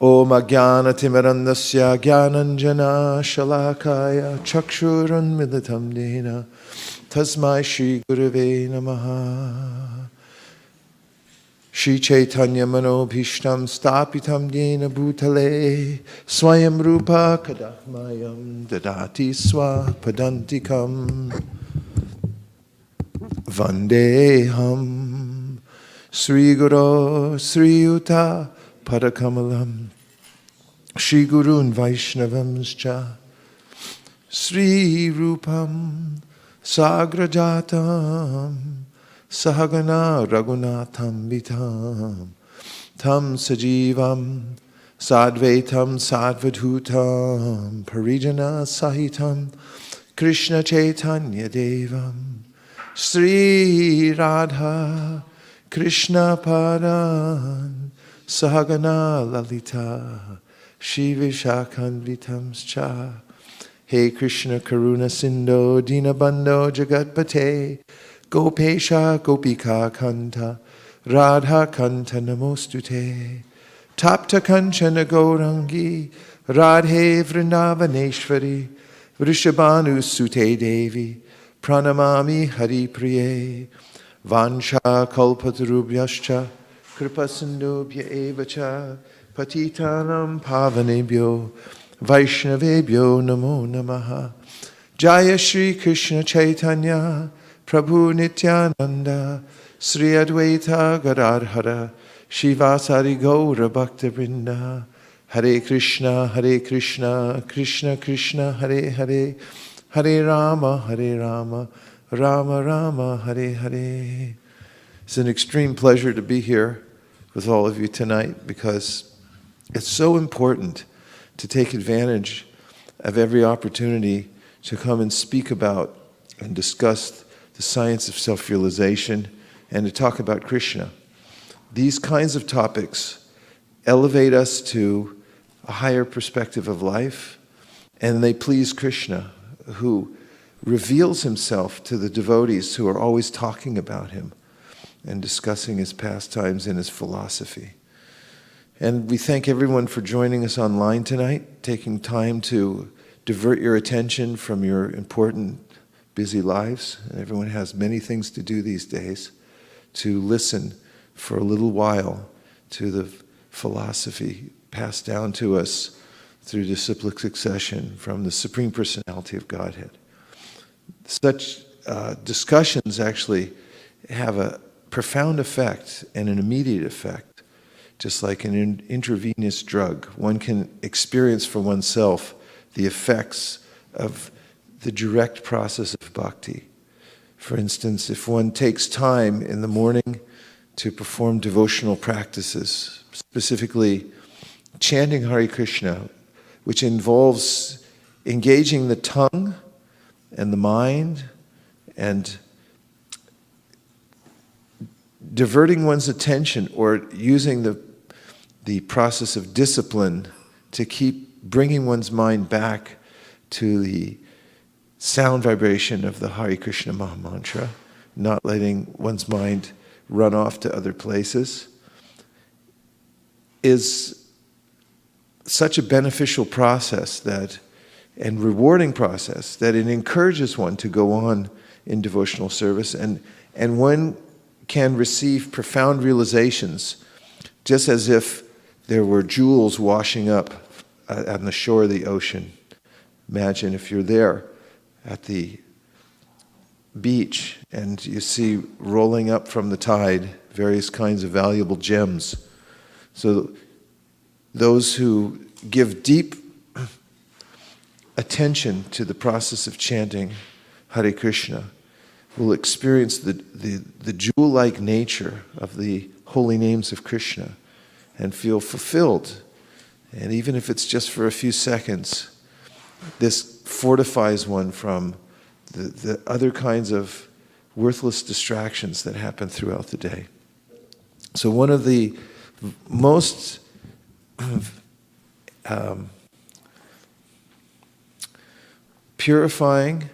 Om Ajnanatimirandasya Jnananjana Shalakaya Chakshurunmilitam Dena Tasmai Shri Gurave Namaha. Shri Chaitanya Manobhishtam Stapitam Yena Bhutale Swayam Rupa Kadahmayam Dadati Swapadantikam Vandeham Sri Guru Sri Yuta Padakamalam Shri Gurun Vaishnavamscha Sri Rupam Sagrajatam Sahagana Raghunatham Vitam Tam Sajivam Sadvaitam Sadvadhutam Parijana Sahitam Krishna Chaitanya Devam Sri Radha Krishna Padan Sahagana Lalita Shri Vishakhanvitamscha. Hey Krishna Karuna Sindho Dinabandho Jagatpate Gopesha Gopika Kanta Radha Kanta Namostute Tapta Kanchana Gaurangi Radhe Vrindavaneshwari Vrishabhanu Sute Devi Pranamami Hari Priye Vansha Kalpatarubhyascha Kripasindubhya Evacha Patitanam Pavanebhyo Vaishnavebhyo Namo Namaha. Jaya Shri Krishna Chaitanya Prabhu Nityananda Sri Advaita Gadadhara Shivasari Gaura Bhakta Vrinda. Hare Krishna Krishna Krishna Hare Hare Hare Rama Rama Rama Hare Hare. It's an extreme pleasure to be here with all of you tonight because it's so important to take advantage of every opportunity to come and speak about and discuss the science of self-realization and to talk about Krishna. These kinds of topics elevate us to a higher perspective of life, and they please Krishna, who reveals himself to the devotees who are always talking about him and discussing his pastimes and his philosophy. And we thank everyone for joining us online tonight, taking time to divert your attention from your important, busy lives. And everyone has many things to do these days, to listen for a little while to the philosophy passed down to us through disciplic succession from the Supreme Personality of Godhead. Such discussions actually have a profound effect and an immediate effect. Just like an intravenous drug, one can experience for oneself the effects of the direct process of bhakti. For instance, if one takes time in the morning to perform devotional practices, specifically chanting Hare Krishna, which involves engaging the tongue and the mind and diverting one's attention or using the process of discipline to keep bringing one's mind back to the sound vibration of the Hare Krishna Maha Mantra, not letting one's mind run off to other places, is such a beneficial process and rewarding process that it encourages one to go on in devotional service, and one can receive profound realizations just as if there were jewels washing up on the shore of the ocean. Imagine if you're there at the beach and you see rolling up from the tide various kinds of valuable gems. So those who give deep attention to the process of chanting Hare Krishna will experience the jewel-like nature of the holy names of Krishna and feel fulfilled. And even if it's just for a few seconds, this fortifies one from the other kinds of worthless distractions that happen throughout the day. So one of the most purifying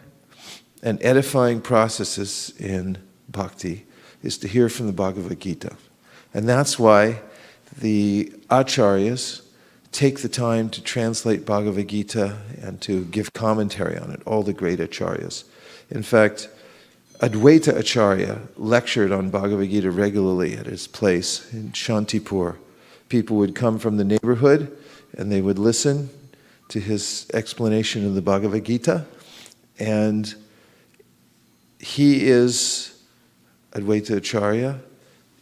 and edifying processes in bhakti is to hear from the Bhagavad Gita. And that's why the acharyas take the time to translate Bhagavad Gita and to give commentary on it, all the great acharyas. In fact, Advaita Acharya lectured on Bhagavad Gita regularly at his place in Shantipur. People would come from the neighborhood and they would listen to his explanation of the Bhagavad Gita. And he is Advaita Acharya,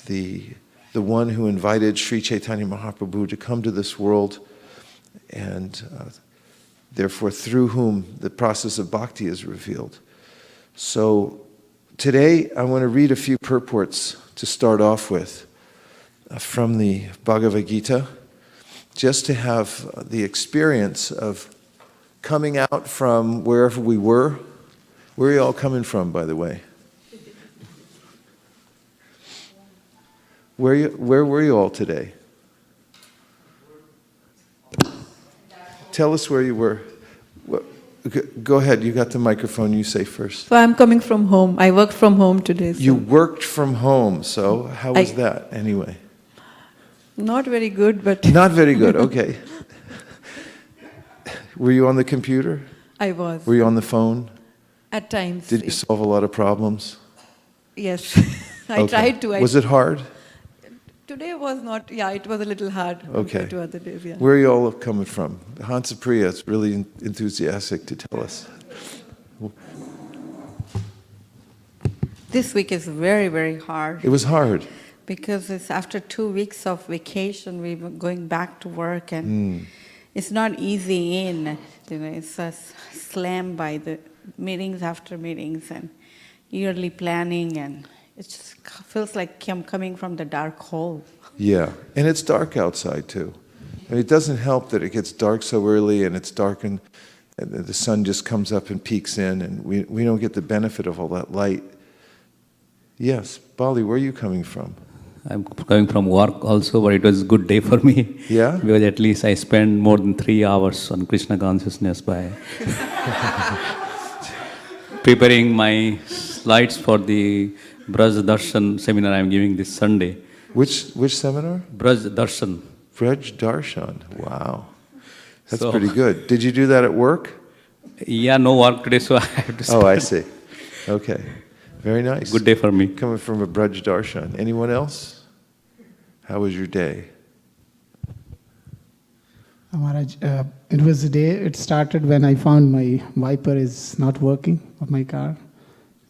the one who invited Sri Chaitanya Mahaprabhu to come to this world, and therefore through whom the process of bhakti is revealed. So today I want to read a few purports to start off with from the Bhagavad Gita, just to have the experience of coming out from wherever we were. Where are you all coming from, by the way? Where were you all today? Tell us where you were. Go ahead, you got the microphone, you say first. So I'm coming from home. I worked from home today. So you worked from home, so how was that anyway? Not very good, but... Not very good, okay. Were you on the computer? I was. Were you on the phone? At times. Did you solve a lot of problems? Yes. I tried to. Was it hard? Today was not, it was a little hard compared to other days, yeah. Where are you all coming from? Hansa Priya is really enthusiastic to tell us. This week is very, very hard. It was hard. Because it's after 2 weeks of vacation, we were going back to work, and it's not easy in. It's a slam by the meetings after meetings and yearly planning, and it just feels like I'm coming from the dark hole. Yeah, and it's dark outside too. And it doesn't help that it gets dark so early and it's dark and the sun just comes up and peeks in, and we don't get the benefit of all that light. Yes, Bali, where are you coming from? I'm coming from work also, but it was a good day for me. Yeah? Because at least I spent more than 3 hours on Krishna consciousness by preparing my slides for the Braj Darshan seminar I'm giving this Sunday. Which seminar? Braj Darshan. Braj Darshan. Wow. That's pretty good. Did you do that at work? Yeah, no work today, so I have to start. Oh, I see. Okay. Very nice. Good day for me. Coming from a Braj Darshan. Anyone else? How was your day? Maharaj, it was a day, it started when I found my wiper is not working of my car.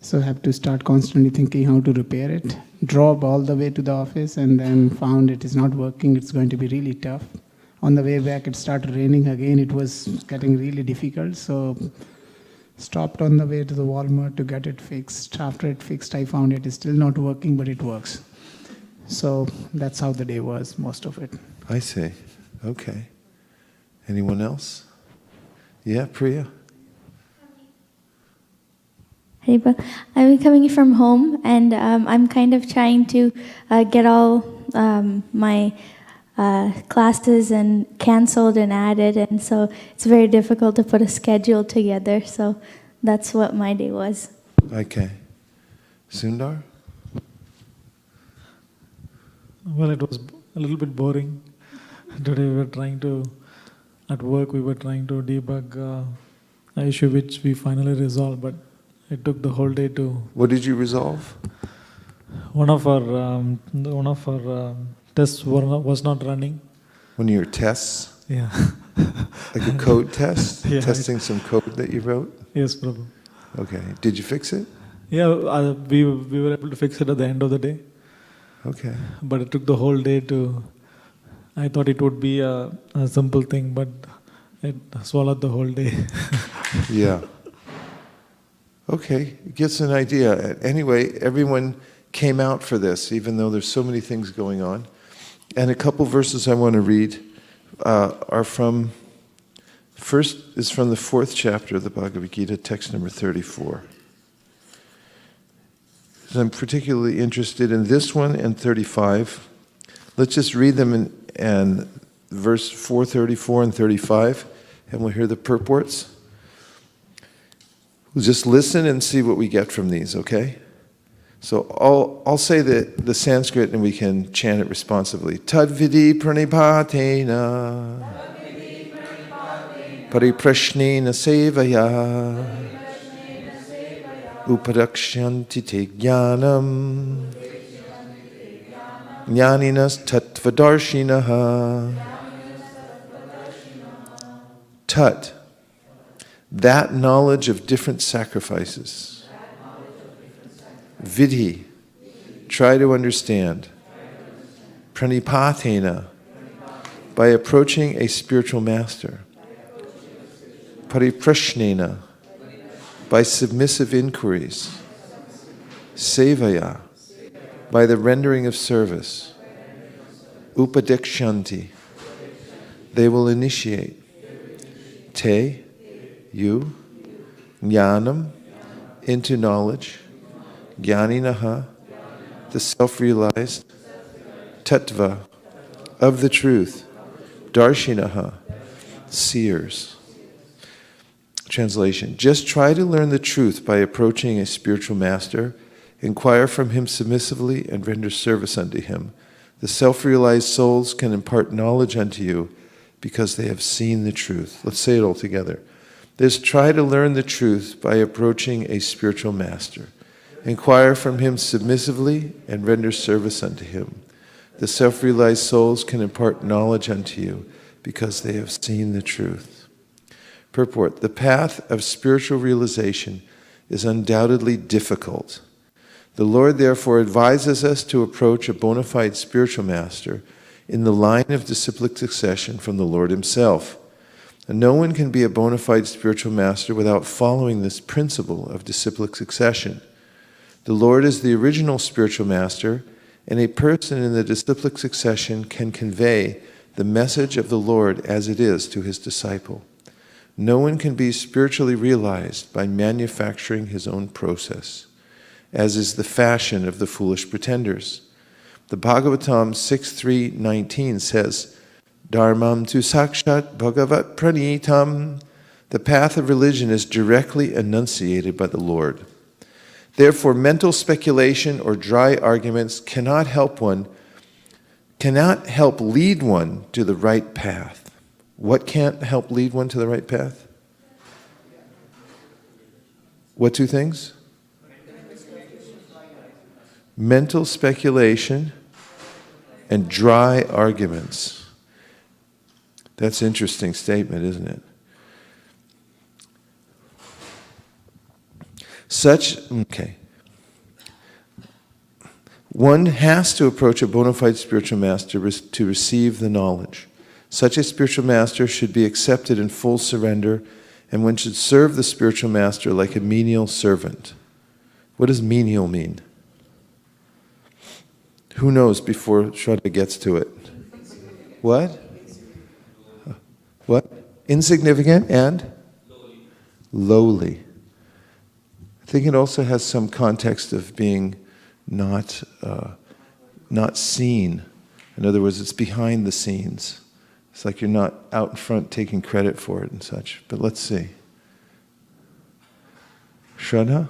So I have to start constantly thinking how to repair it. Drove all the way to the office and then found it is not working. It's going to be really tough. On the way back, it started raining again. It was getting really difficult. So stopped on the way to the Walmart to get it fixed. After it fixed, I found it is still not working, but it works. So that's how the day was, most of it. I see. Okay. Anyone else? Yeah, Priya? I'm coming from home, and I'm kind of trying to get all my classes and canceled and added, and so it's very difficult to put a schedule together. So that's what my day was. Okay. Sundar? Well, it was a little bit boring. Today we were trying to, at work we were trying to debug an issue which we finally resolved, but it took the whole day to... What did you resolve? One of our tests was not running. One of your tests? Yeah. Like a code test? Yeah. Testing some code that you wrote? Yes, Prabhu. Okay. Did you fix it? Yeah, we were able to fix it at the end of the day. Okay. But it took the whole day to... I thought it would be a simple thing, but it swallowed the whole day. Yeah. Okay, it gets an idea. Anyway, everyone came out for this, even though there's so many things going on. And a couple verses I want to read are from, first is from the 4th chapter of the Bhagavad Gita, text number 34. So I'm particularly interested in this one and 35. Let's just read them in verse 4, 34 and 35, and we'll hear the purports. We'll just listen and see what we get from these, okay? So I'll say the Sanskrit and we can chant it responsively. Tadvidi pranipatena pariprashnena sevaya upadakshanti te jnanam jnaninas tattvadarshinaha. Tat, that knowledge of different sacrifices. Vidhi, try to understand. Pranipatena, by approaching a spiritual master. Pariprashnena, by submissive inquiries. Sevaya, by the rendering of service. Upadikshanti, they will initiate. Te, you. Jnanam, into knowledge. Jnaninaha, the self-realized. Tattva, of the truth. Darshinaha, seers. Translation: just try to learn the truth by approaching a spiritual master. Inquire from him submissively and render service unto him. The self-realized souls can impart knowledge unto you because they have seen the truth. Let's say it all together. Just try to learn the truth by approaching a spiritual master. Inquire from him submissively and render service unto him. The self-realized souls can impart knowledge unto you because they have seen the truth. Purport: the path of spiritual realization is undoubtedly difficult. The Lord therefore advises us to approach a bona fide spiritual master in the line of disciplic succession from the Lord himself. And no one can be a bona fide spiritual master without following this principle of disciplic succession. The Lord is the original spiritual master, and a person in the disciplic succession can convey the message of the Lord as it is to his disciple. No one can be spiritually realized by manufacturing his own process, as is the fashion of the foolish pretenders. The Bhagavatam 6.3.19 says, Dharmam tu sakshat bhagavat pranitam. The path of religion is directly enunciated by the Lord. Therefore, mental speculation or dry arguments cannot help lead one to the right path. What can't help lead one to the right path? What two things? Mental speculation and dry arguments. That's an interesting statement, isn't it? One has to approach a bona fide spiritual master to receive the knowledge. Such a spiritual master should be accepted in full surrender, and one should serve the spiritual master like a menial servant. What does menial mean? Who knows before Shraddha gets to it? What? What? Insignificant and? Lowly. I think it also has some context of being not seen. In other words, it's behind the scenes. It's like you're not out in front taking credit for it and such. But let's see. Shraddha?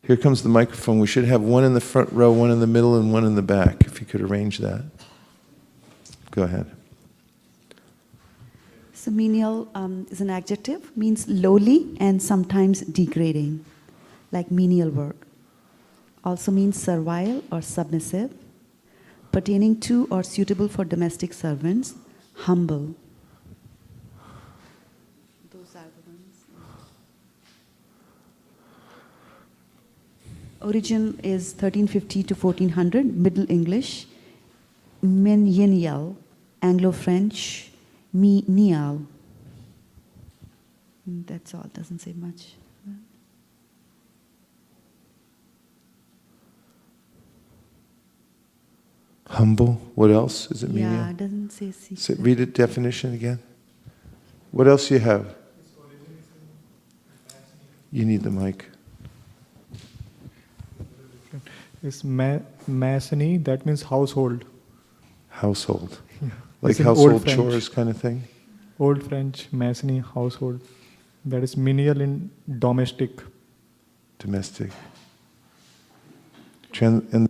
Here comes the microphone. We should have one in the front row, one in the middle, and one in the back, if you could arrange that. Go ahead. So menial is an adjective, means lowly and sometimes degrading, like menial work. Also means servile or submissive, pertaining to or suitable for domestic servants, humble. Those are the ones. Origin is 1350 to 1400, Middle English, menial, Anglo-French, menial. That's all, doesn't say much. Humble. What else? Is it menial? Yeah, it doesn't say secret. Read it definition again. What else do you have? You need the mic. It's masony, that means household. Household. Like It's in household Old French. chores kind of thing? Old French, masony, household. That is menial in domestic. Domestic. And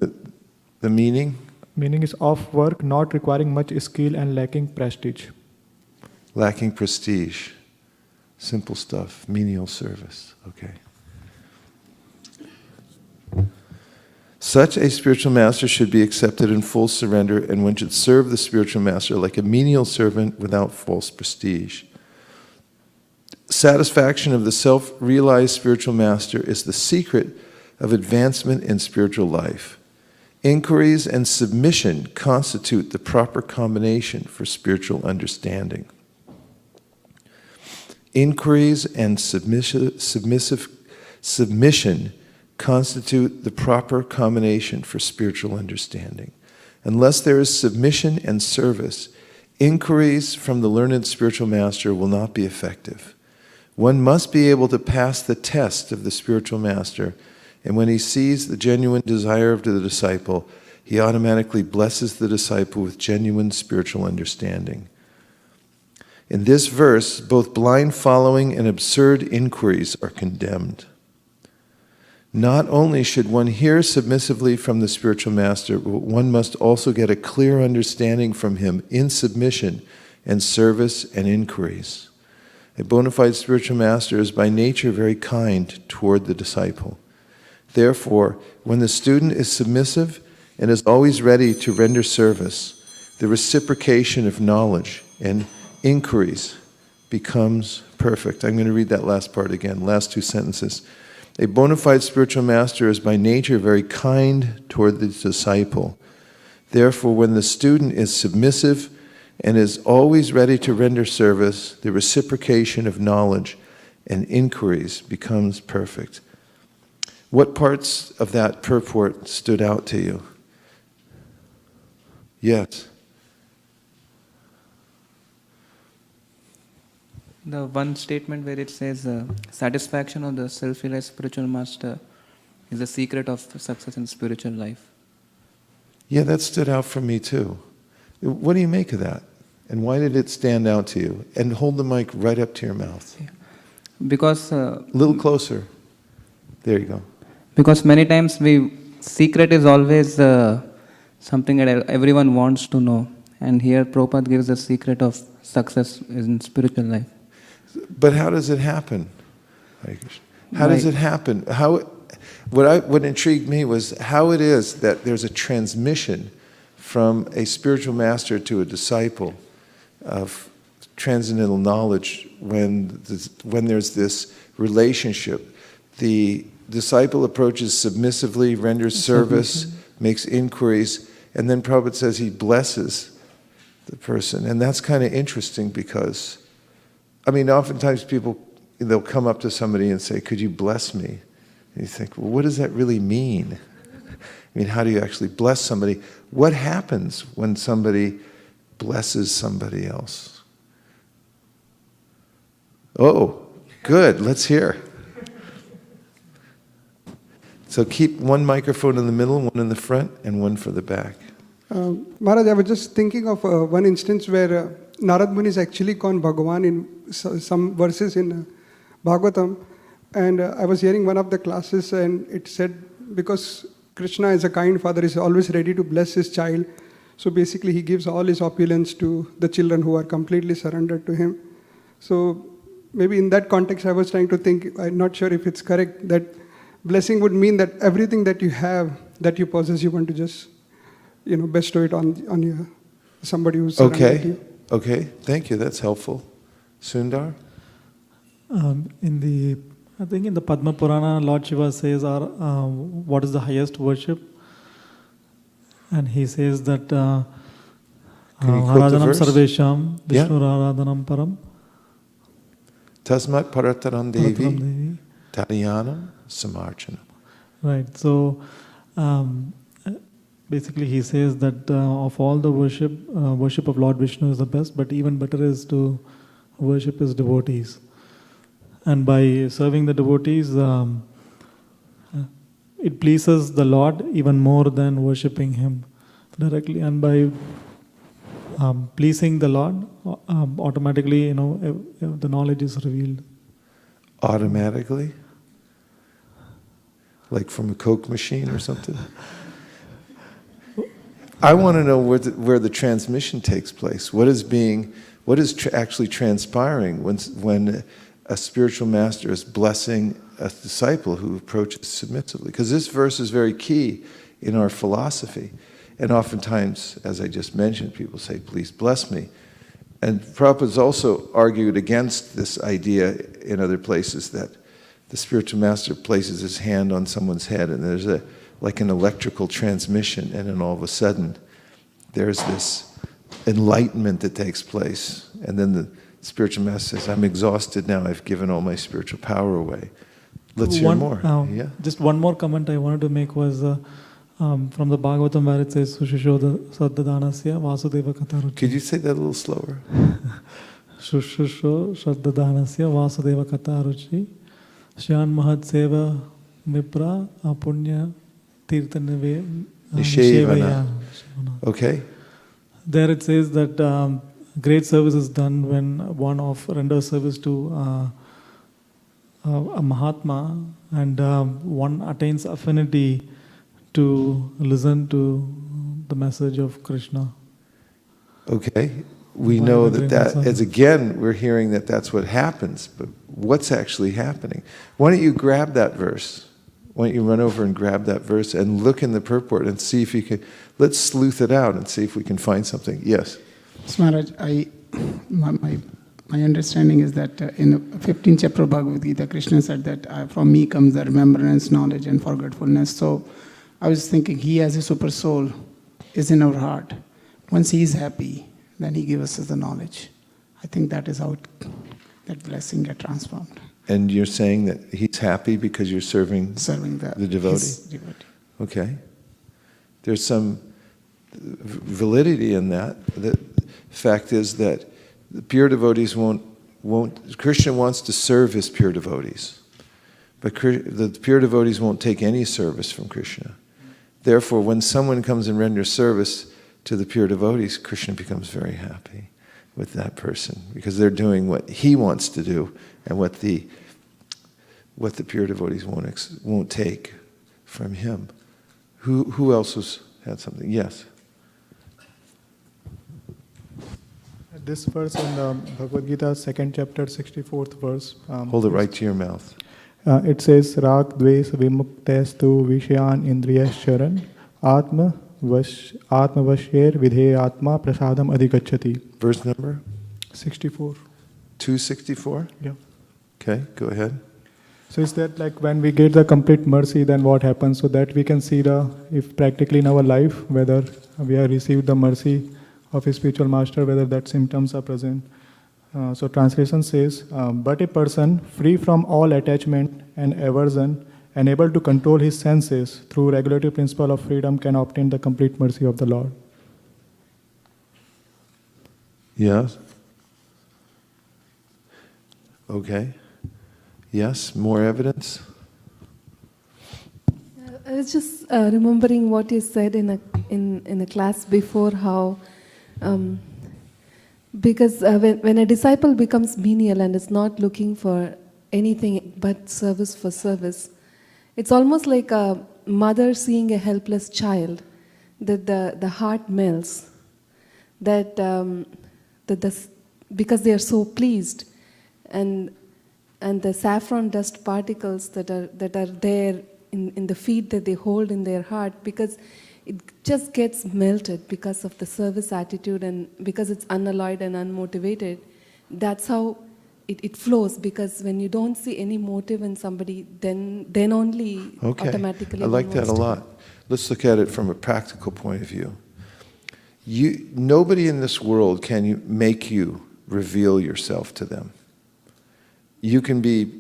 the meaning? Meaning is of work not requiring much skill and lacking prestige. Lacking prestige. Simple stuff. Menial service. Okay. Such a spiritual master should be accepted in full surrender, and one should serve the spiritual master like a menial servant without false prestige. Satisfaction of the self-realized spiritual master is the secret of advancement in spiritual life. Inquiries and submission constitute the proper combination for spiritual understanding. Inquiries and submission constitute the proper combination for spiritual understanding. Unless there is submission and service, inquiries from the learned spiritual master will not be effective. One must be able to pass the test of the spiritual master, and when he sees the genuine desire of the disciple, he automatically blesses the disciple with genuine spiritual understanding. In this verse, both blind following and absurd inquiries are condemned. Not only should one hear submissively from the spiritual master, but one must also get a clear understanding from him in submission and service and inquiries. A bona fide spiritual master is by nature very kind toward the disciple. Therefore, when the student is submissive and is always ready to render service, the reciprocation of knowledge and inquiries becomes perfect. I'm going to read that last part again, last two sentences. A bona fide spiritual master is by nature very kind toward the disciple. Therefore, when the student is submissive and is always ready to render service, the reciprocation of knowledge and inquiries becomes perfect. What parts of that purport stood out to you? Yes. The one statement where it says, satisfaction of the self-realized spiritual master is the secret of success in spiritual life. Yeah, that stood out for me too. What do you make of that? And why did it stand out to you? And hold the mic right up to your mouth. Yeah. Because... a little closer. There you go. Because many times secret is always something that everyone wants to know. And here Prabhupada gives the secret of success in spiritual life. But how does it happen? How does it happen? What intrigued me was how it is that there's a transmission from a spiritual master to a disciple of transcendental knowledge when there's this relationship. The disciple approaches submissively, renders service, makes inquiries, and then Prabhupada says he blesses the person. And that's kind of interesting because, I mean, oftentimes people, they'll come up to somebody and say, could you bless me? And you think, well, what does that really mean? I mean, how do you actually bless somebody? What happens when somebody blesses somebody else? Oh, good, let's hear. So keep one microphone in the middle, one in the front, and one for the back. Maharaj, I was just thinking of one instance where Narad Muni is actually called Bhagavan in some verses in Bhagavatam. And I was hearing one of the classes and it said, because Krishna is a kind father, is always ready to bless his child. So basically he gives all his opulence to the children who are completely surrendered to him. So maybe in that context I was trying to think, I'm not sure if it's correct, that blessing would mean that everything that you have, that you possess, you want to just, bestow it on somebody who's surrendered to you. Okay, thank you, that's helpful. Sundar? I think in the Padma Purana, Lord Shiva says, what is the highest worship? And he says that Haradhanam Sarvesham, Vishnu Haradhanam Param. Tasmat Parataram Devi, Tadyanam Samarchanam. Right, so basically he says that of all the worship of Lord Vishnu is the best, but even better is to worship his devotees. And by serving the devotees, it pleases the Lord even more than worshipping him directly. And by pleasing the Lord, automatically, the knowledge is revealed. Automatically? Like from a Coke machine or something? I want to know where the transmission takes place. What is actually transpiring when a spiritual master is blessing a disciple who approaches submissively? Because this verse is very key in our philosophy. And oftentimes, as I just mentioned, people say, please bless me. And Prabhupada's also argued against this idea in other places that the spiritual master places his hand on someone's head and there's like an electrical transmission, and then all of a sudden there's this enlightenment that takes place. And then the spiritual master says, I'm exhausted now, I've given all my spiritual power away. Let's hear more. Yeah. Just one more comment I wanted to make was from the Bhagavatam where it says, Shushisho Shraddhadanasya Vasudeva Kataruchi. Could you say that a little slower? Shushisho Shraddhadanasya Vasudeva Kataruchi. Shyan Mahad Seva Mipra Apunya Tirtha Nishevaya. Okay. There it says that great service is done when one renders service to a Mahatma and one attains affinity to listen to the message of Krishna. Okay. We know that as again, we're hearing that that's what happens, but what's actually happening? Why don't you grab that verse? Why don't you run over and grab that verse and look in the purport and see if you can, let's sleuth it out and see if we can find something. Yes? Maharaj, my understanding is that in the 15th chapter of Bhagavad Gita, Krishna said that from me comes the remembrance, knowledge and forgetfulness. So I was thinking he as a super soul is in our heart. Once he is happy, then he gives us the knowledge. I think that is how that blessing gets transformed. And you're saying that he's happy because you're serving the devotee? Okay. There's some validity in that. The fact is that the pure devotees Krishna wants to serve his pure devotees. But the pure devotees won't take any service from Krishna. Therefore, when someone comes and renders service to the pure devotees, Krishna becomes very happy with that person because they're doing what he wants to do and what the pure devotees won't take from him. Who else had something? Yes. This verse in Bhagavad Gita, 2nd chapter, 64th verse. Hold it right to your mouth. It says, Rag dves vimuktestu vishayan indriyascharan atma vasher vidhe atma prasadam adhikachati. Verse number? 64. 264? Yeah. Okay, go ahead. So is that like when we get the complete mercy, then what happens? So that we can see if practically in our life, whether we have received the mercy of a spiritual master, whether that symptoms are present. So translation says, but a person free from all attachment and aversion and able to control his senses through regulative principle of freedom can obtain the complete mercy of the Lord. Yes. Okay. Yes, more evidence? I was just remembering what you said in a class before, how because when a disciple becomes menial and is not looking for anything but service for service, it's almost like a mother seeing a helpless child, that the heart melts, because they are so pleased, and the saffron dust particles that are there in the feet that they hold in their heart, because it just gets melted because of the service attitude and because it's unalloyed and unmotivated. That's how it flows, because when you don't see any motive in somebody, then only automatically. I like that a lot. Let's look at it from a practical point of view. Nobody in this world can make you reveal yourself to them. You can be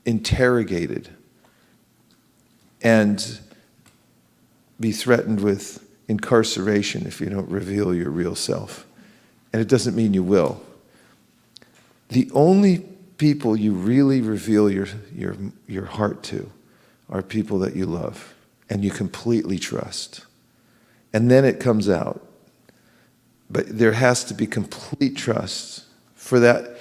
interrogated and be threatened with incarceration if you don't reveal your real self. And it doesn't mean you will. The only people you really reveal your heart to are people that you love and you completely trust. And then it comes out. But there has to be complete trust for that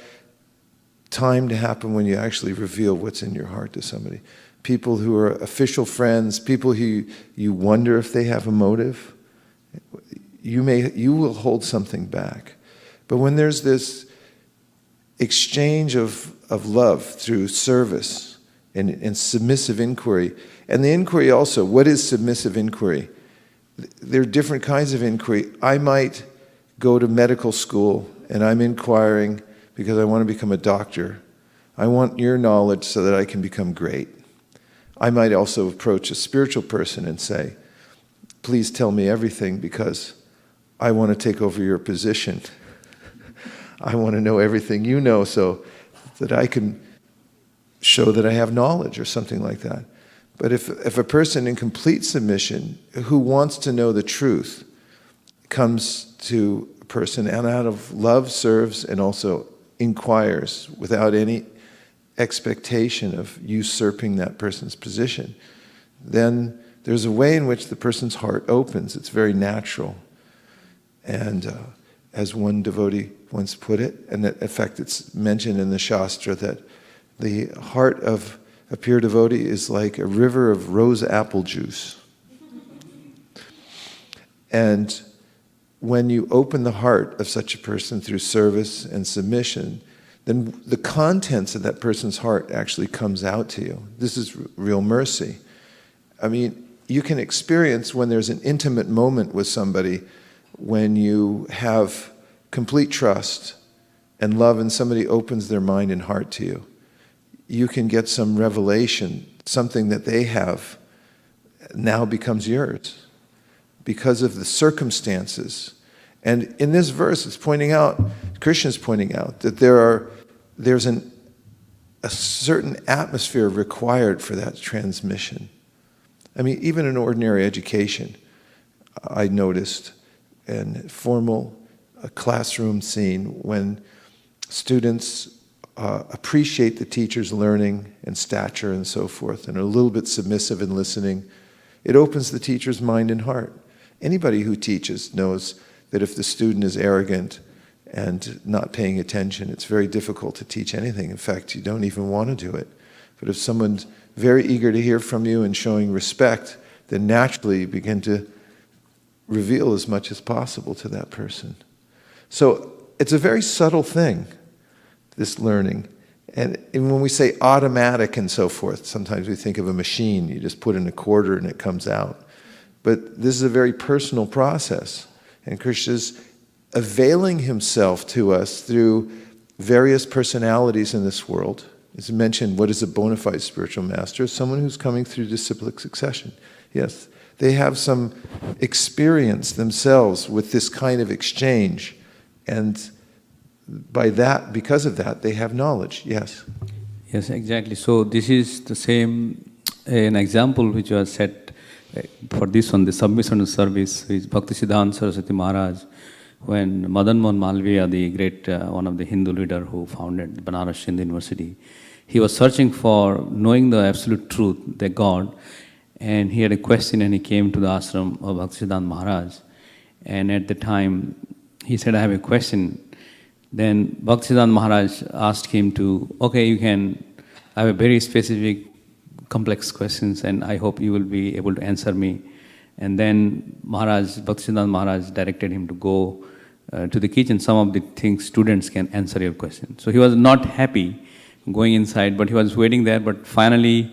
time to happen when you actually reveal what's in your heart to somebody. people who are official friends, people who you wonder if they have a motive, you will hold something back. But when there's this exchange of love through service and submissive inquiry, and the inquiry also, what is submissive inquiry? There are different kinds of inquiry. I might go to medical school and I'm inquiring because I want to become a doctor. I want your knowledge so that I can become great. I might also approach a spiritual person and say, please tell me everything because I want to take over your position. I want to know everything you know so that I can show that I have knowledge or something like that. But if a person in complete submission who wants to know the truth comes to a person and out of love serves and also inquires without any expectation of usurping that person's position, then there's a way in which the person's heart opens. It's very natural. And as one devotee once put it, and in fact it's mentioned in the Shastra that the heart of a pure devotee is like a river of rose apple juice. And when you open the heart of such a person through service and submission, then the contents of that person's heart actually comes out to you. This is real mercy. I mean, you can experience when there's an intimate moment with somebody, when you have complete trust and love and somebody opens their mind and heart to you. You can get some revelation, something that they have now becomes yours because of the circumstances. And in this verse, it's pointing out, Krishna's pointing out, that there's a certain atmosphere required for that transmission. I mean, even in ordinary education, I noticed in formal classroom scene, when students appreciate the teacher's learning and stature and so forth, and are a little bit submissive in listening, it opens the teacher's mind and heart. Anybody who teaches knows that if the student is arrogant and not paying attention, it's very difficult to teach anything. In fact, you don't even want to do it. But if someone's very eager to hear from you and showing respect, then naturally you begin to reveal as much as possible to that person. So it's a very subtle thing, this learning. And when we say automatic and so forth, sometimes we think of a machine. You just put in a quarter and it comes out. But this is a very personal process. And Krishna's availing himself to us through various personalities in this world. As mentioned, what is a bona fide spiritual master? Someone who's coming through disciplic succession. Yes, they have some experience themselves with this kind of exchange. And by that, because of that, they have knowledge. Yes? Yes, exactly. So this is the same, an example which was set for this one, the submission to service, is Bhaktisiddhanta Saraswati Maharaj, when Madan Mohan Malviya, the great, one of the Hindu leader who founded Banaras Hindu University, he was searching for knowing the absolute truth, the God, and he had a question and he came to the ashram of Bhaktisiddhanta Maharaj, and at the time he said, I have a question. Then Bhaktisiddhanta Maharaj asked him to, okay, you can, I have a very specific, complex questions and I hope you will be able to answer me. And then Bhaktisiddhanta Maharaj directed him to go to the kitchen. Some of the things students can answer your question. So he was not happy going inside, but he was waiting there. But finally,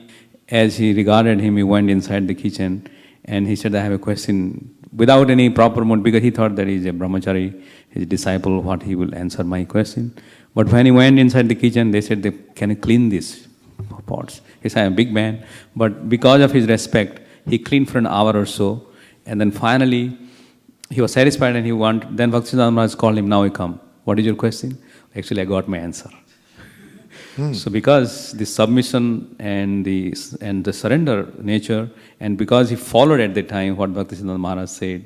as he regarded him, he went inside the kitchen and he said, I have a question without any proper motive, because he thought that he's a brahmachari, his disciple, what he will answer my question. But when he went inside the kitchen, they said, can you clean these pots? He said, I'm a big man. But because of his respect, he cleaned for an hour or so. And then finally, he was satisfied and he wanted, then Bhaktisiddhanta Maharaj called him, now you come. What is your question? Actually, I got my answer. So because the submission and the surrender nature, and because he followed at the time what Bhaktisiddhanta Maharaj said,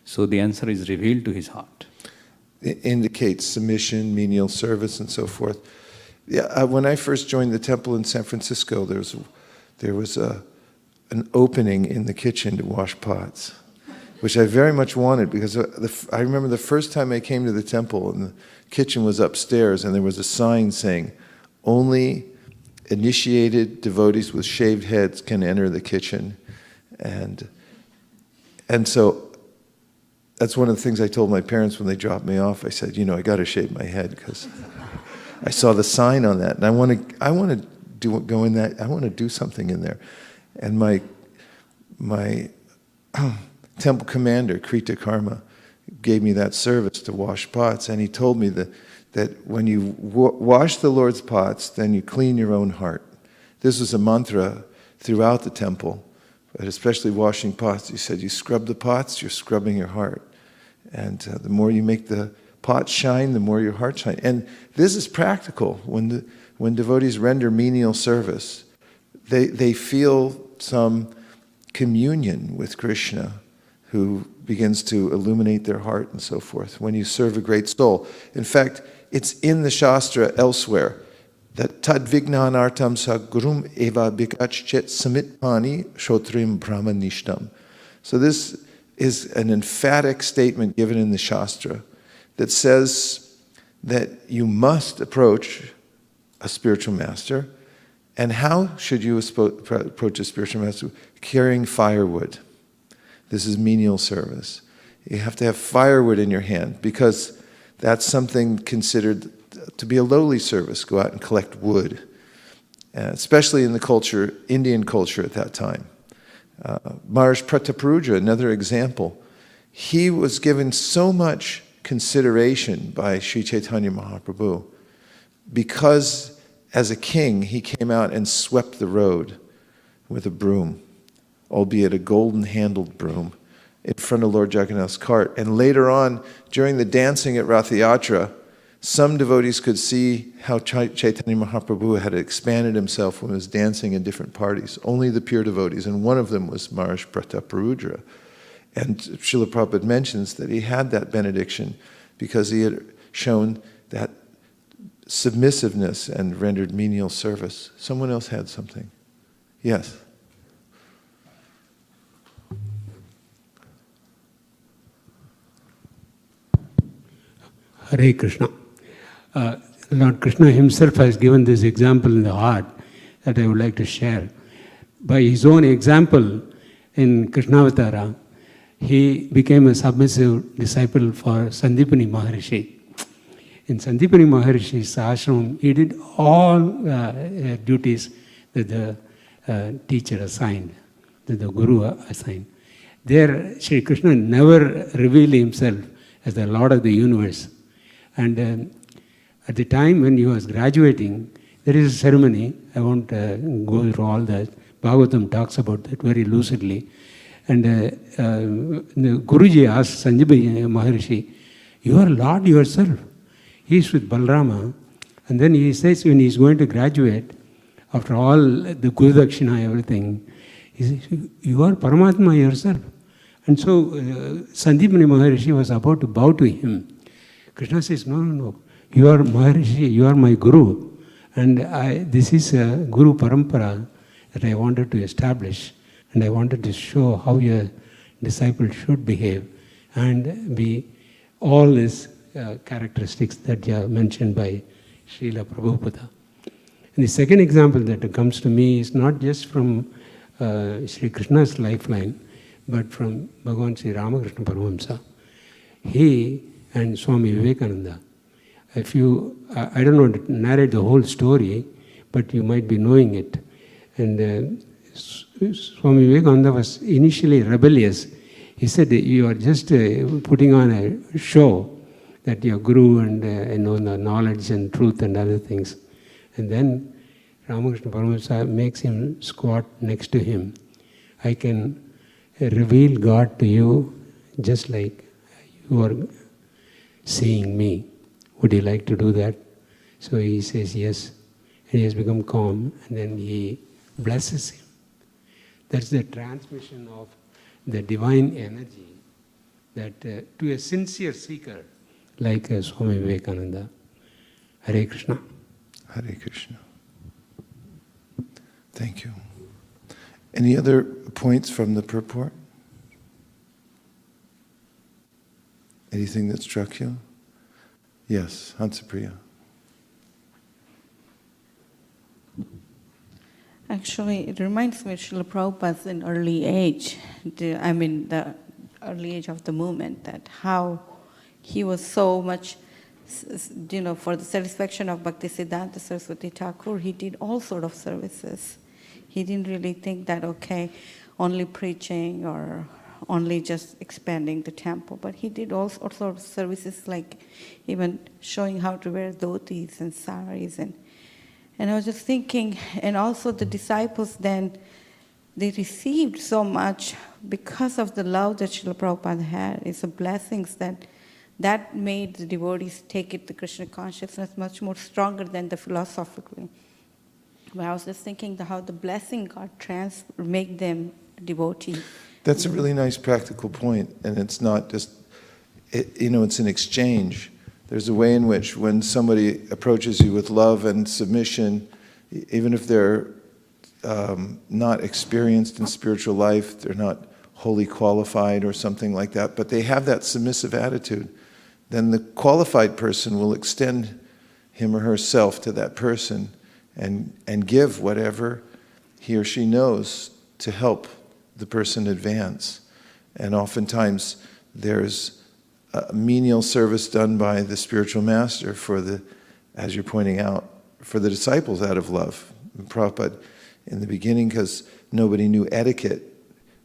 so the answer is revealed to his heart. It indicates submission, menial service, and so forth. Yeah, when I first joined the temple in San Francisco, there was an opening in the kitchen to wash pots, which I very much wanted, because I remember the first time I came to the temple and the kitchen was upstairs and there was a sign saying, only initiated devotees with shaved heads can enter the kitchen. And so that's one of the things I told my parents when they dropped me off. I said, I got to shave my head because I saw the sign on that, and I want to go in that. I want to do something in there. And my temple commander, Krita Karma, gave me that service to wash pots, and he told me that when you wash the Lord's pots, then you clean your own heart. This was a mantra throughout the temple, but especially washing pots. He said, you scrub the pots, you're scrubbing your heart. And the more you make the pots shine, the more your heart shines. And this is practical. When devotees render menial service, they feel some communion with Krishna, who begins to illuminate their heart and so forth when you serve a great soul. In fact, it's in the Shastra elsewhere that tad vignanartam sa gurum eva bikachchet samitpani shotrim brahmanishtam. So this is an emphatic statement given in the Shastra that says that you must approach a spiritual master. And how should you approach a spiritual master? Carrying firewood. This is menial service. You have to have firewood in your hand because that's something considered to be a lowly service. Go out and collect wood, especially in the culture, Indian culture at that time. Maharaj Prataparudra, another example, he was given so much consideration by Sri Chaitanya Mahaprabhu because as a king he came out and swept the road with a broom, albeit a golden-handled broom, in front of Lord Jagannath's cart. And later on, during the dancing at Rath Yatra, some devotees could see how Chaitanya Mahaprabhu had expanded himself when he was dancing in different parties, only the pure devotees, and one of them was Maharaj Prataparudra. And Srila Prabhupada mentions that he had that benediction because he had shown that submissiveness and rendered menial service. Someone else had something. Yes? Hare Krishna. Lord Krishna himself has given this example in the heart that I would like to share. By his own example in Krishnavatara, he became a submissive disciple for Sandipani Maharishi. In Sandipani Maharishi's ashram, he did all duties that the teacher assigned, that the Guru assigned. There, Sri Krishna never revealed himself as the Lord of the universe. And at the time when he was graduating, there is a ceremony. I won't go through all that. Bhagavatam talks about that very lucidly. And the Guruji asked Sanjay Maharishi, you are Lord yourself. He is with Balarama. And then he says when he is going to graduate, after all the Guru Dakshina, everything, he says, you are Paramatma yourself. And so Sandipani Maharishi was about to bow to him. Krishna says, no. You are Maharishi, you are my Guru. And this is a Guru Parampara that I wanted to establish. And I wanted to show how a disciple should behave and be all these characteristics that are mentioned by Srila Prabhupada. And the second example that comes to me is not just from Sri Krishna's lifeline, but from Bhagavan Sri Ramakrishna Paramahamsa. He and Swami Vivekananda. If you, I don't want to narrate the whole story, but you might be knowing it. And Swami Vivekananda was initially rebellious. He said, you are just putting on a show that you're Guru and the knowledge and truth and other things. And then Ramakrishna Paramahamsa makes him squat next to him. I can reveal God to you just like you are seeing me. Would you like to do that? So he says yes. And he has become calm, and then he blesses him. That's the transmission of the divine energy that to a sincere seeker like Swami Vivekananda. Hare Krishna. Hare Krishna. Thank you. Any other points from the purport? Anything that struck you? Yes, Hansapriya. Actually, it reminds me of Srila Prabhupada's in early age, the early age of the movement, that how he was so much, for the satisfaction of Bhaktisiddhanta Saraswati Thakur, he did all sort of services. He didn't really think that, okay, only preaching or only just expanding the temple, but he did all sorts of services, like even showing how to wear dhotis and saris. And I was just thinking, and also the disciples then, they received so much because of the love that Srila Prabhupada had. It's the blessings that made the devotees take it to Krishna consciousness much more stronger than the philosophically. But I was just thinking how the blessing got make them devotee. That's a really nice practical point, and it's not just, it's an exchange. There's a way in which when somebody approaches you with love and submission, even if they're not experienced in spiritual life, they're not wholly qualified or something like that, but they have that submissive attitude, then the qualified person will extend him or herself to that person and give whatever he or she knows to help the person advance. And oftentimes there's a menial service done by the spiritual master as you're pointing out, for the disciples out of love. And Prabhupada, in the beginning, because nobody knew etiquette,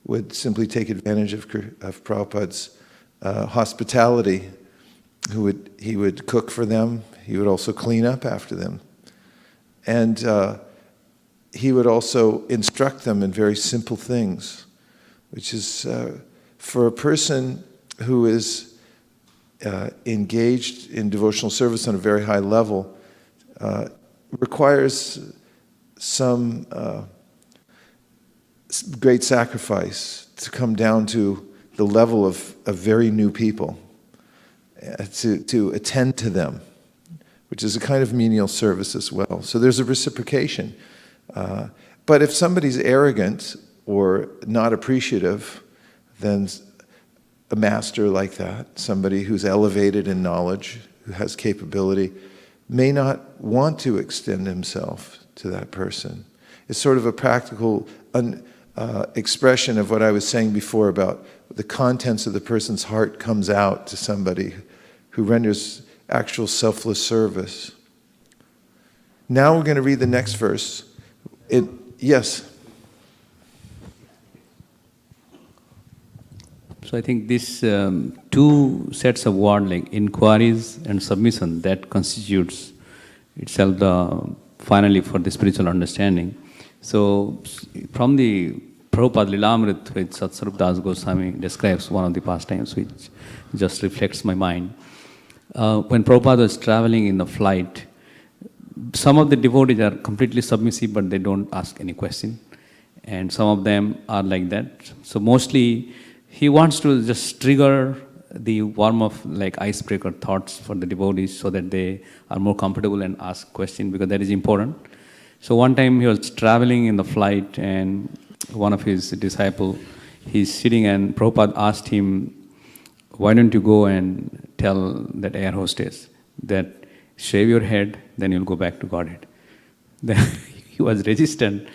would simply take advantage of Prabhupada's hospitality. He would cook for them. He would also clean up after them. And he would also instruct them in very simple things, which is for a person who is engaged in devotional service on a very high level, requires some great sacrifice to come down to the level of very new people, to attend to them, which is a kind of menial service as well. So there's a reciprocation. But if somebody's arrogant or not appreciative, then a master like that, somebody who's elevated in knowledge, who has capability, may not want to extend himself to that person. It's sort of a practical expression of what I was saying before about the contents of the person's heart comes out to somebody who renders actual selfless service. Now we're going to read the next verse. Yes? So I think these two sets of words, like inquiries and submission, that constitutes itself finally for the spiritual understanding. So from the Prabhupada Lilamrit, which Satsvarup Das Goswami describes one of the pastimes, which just reflects my mind. When Prabhupada was traveling in the flight, some of the devotees are completely submissive, but they don't ask any question. And some of them are like that. So mostly, he wants to just trigger the warm-up, like icebreaker thoughts for the devotees so that they are more comfortable and ask questions, because that is important. So one time he was traveling in the flight, and one of his disciples, he's sitting, and Prabhupada asked him, why don't you go and tell that air hostess that shave your head, then you'll go back to Godhead. Then he was resistant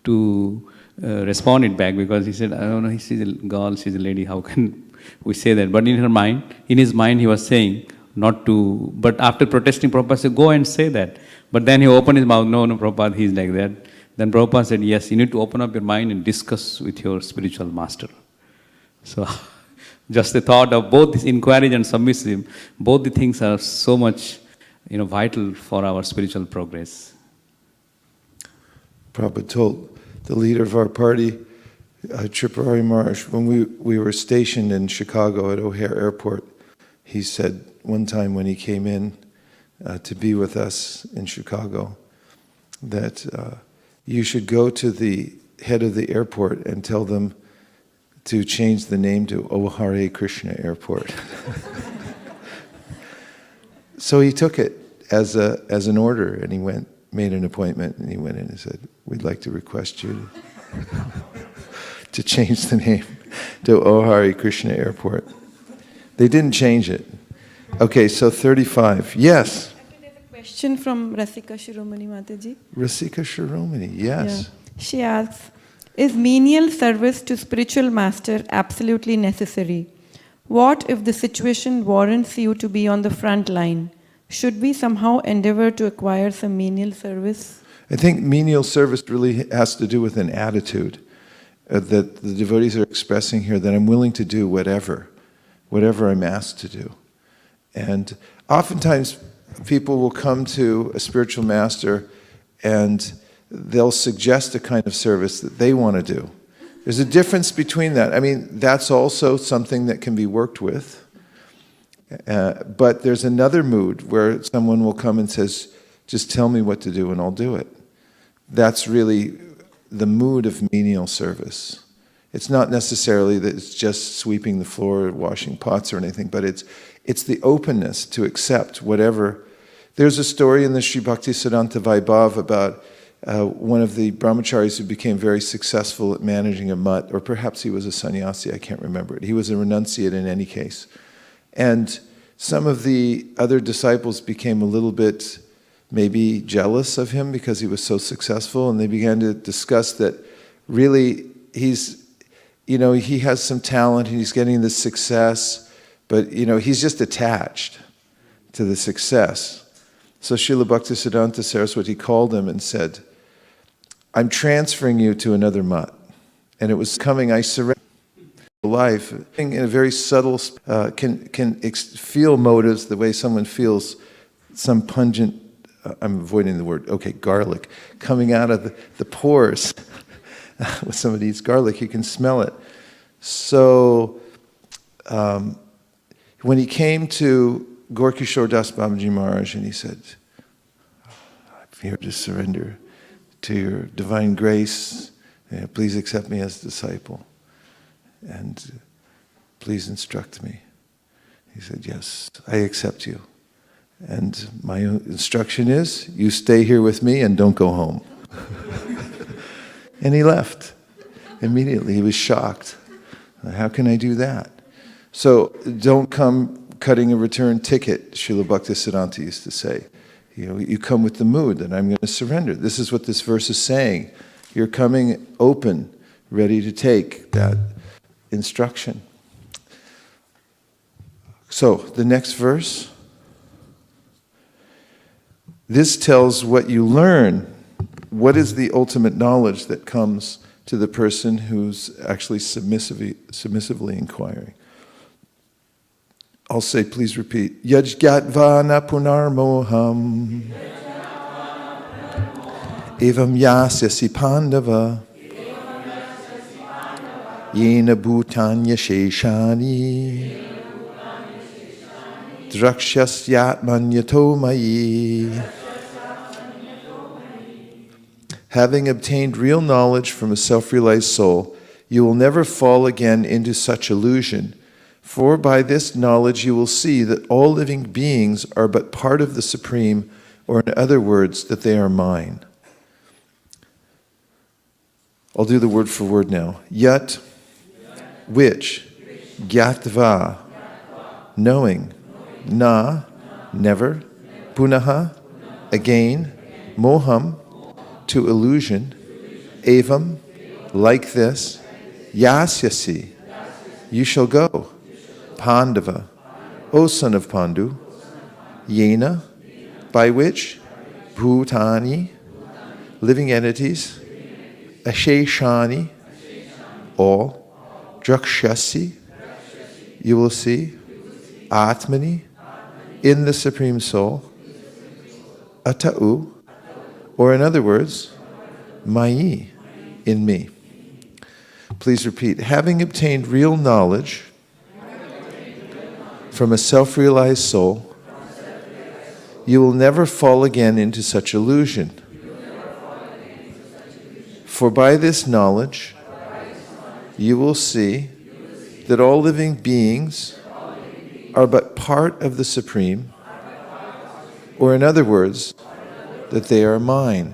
to respond it back, because he said, I don't know, she's a girl, she's a lady, how can we say that? But in his mind, he was saying not to, but after protesting, Prabhupada said, go and say that. But then he opened his mouth, no, Prabhupada, he's like that. Then Prabhupada said, yes, you need to open up your mind and discuss with your spiritual master. So, just the thought of both this inquiry and submissive, both the things are so much, vital for our spiritual progress. Prabhupada told the leader of our party, Tripurari Maharaj, when we were stationed in Chicago at O'Hare Airport, he said one time when he came in to be with us in Chicago, that you should go to the head of the airport and tell them to change the name to Hare Krishna Airport. So he took it as an order, and he made an appointment, and he went in and said, we'd like to request you to change the name to Hare Krishna Airport. They didn't change it. Okay, so 35. Yes? Question from Rasika Shiromani Mataji. Rasika Shiromani, yes. Yeah. She asks, is menial service to spiritual master absolutely necessary? What if the situation warrants you to be on the front line? Should we somehow endeavor to acquire some menial service? I think menial service really has to do with an attitude that the devotees are expressing here, that I'm willing to do whatever I'm asked to do. And oftentimes people will come to a spiritual master and they'll suggest a kind of service that they want to do. There's a difference between that. I mean, that's also something that can be worked with. But there's another mood where someone will come and says, just tell me what to do and I'll do it. That's really the mood of menial service. It's not necessarily that it's just sweeping the floor or washing pots or anything, but it's the openness to accept whatever. There's a story in the Sri Bhakti Siddhanta Vaibhav about one of the brahmacharis who became very successful at managing a mutt, or perhaps he was a sannyasi, I can't remember it. He was a renunciate in any case. And some of the other disciples became a little bit maybe jealous of him because he was so successful, and they began to discuss that really he has some talent and he's getting this success, but he's just attached to the success. So Srila Bhaktisiddhanta Saraswati called him and said, I'm transferring you to another mutt. And it was coming, I surrender life. In a very subtle, can feel motives the way someone feels some pungent, I'm avoiding the word, garlic, coming out of the pores. When somebody eats garlic, you can smell it. So when he came to Gorkishore Das Babaji Maharaj and he said, I'm here to surrender to your divine grace. Please accept me as a disciple. And please instruct me. He said, yes, I accept you. And my instruction is, you stay here with me and don't go home. And he left. Immediately, he was shocked. How can I do that? So don't come cutting a return ticket, Srila Bhaktisiddhanta used to say. You come with the mood that I'm going to surrender. This is what this verse is saying. You're coming open, ready to take that instruction. So, the next verse. This tells what you learn. What is the ultimate knowledge that comes to the person who's actually submissively inquiring? I'll say, please repeat. Yajgatvana punarmoham evam yasyasi pandava yena bhutanya sheshani drakshasyatmanyato mayi. Having obtained real knowledge from a self-realized soul, you will never fall again into such illusion. For by this knowledge you will see that all living beings are but part of the Supreme, or in other words, that they are mine. I'll do the word for word now. Yat, which, gyatva, knowing, na, never, punaha, again, moham, to illusion, evam, like this, yasyasi, you shall go. Pandava, O son of Pandu, Yena, by which, Bhutani, living entities, Asheshani, all, Drakshasi, you will see, Atmani, in the Supreme Soul, Atau, or in other words, Mayi, in me. Please repeat. Having obtained real knowledge from a self-realized soul, you will never fall again into such illusion. For by this knowledge, you will see that all living beings are but part of the Supreme, or in other words, that they are mine.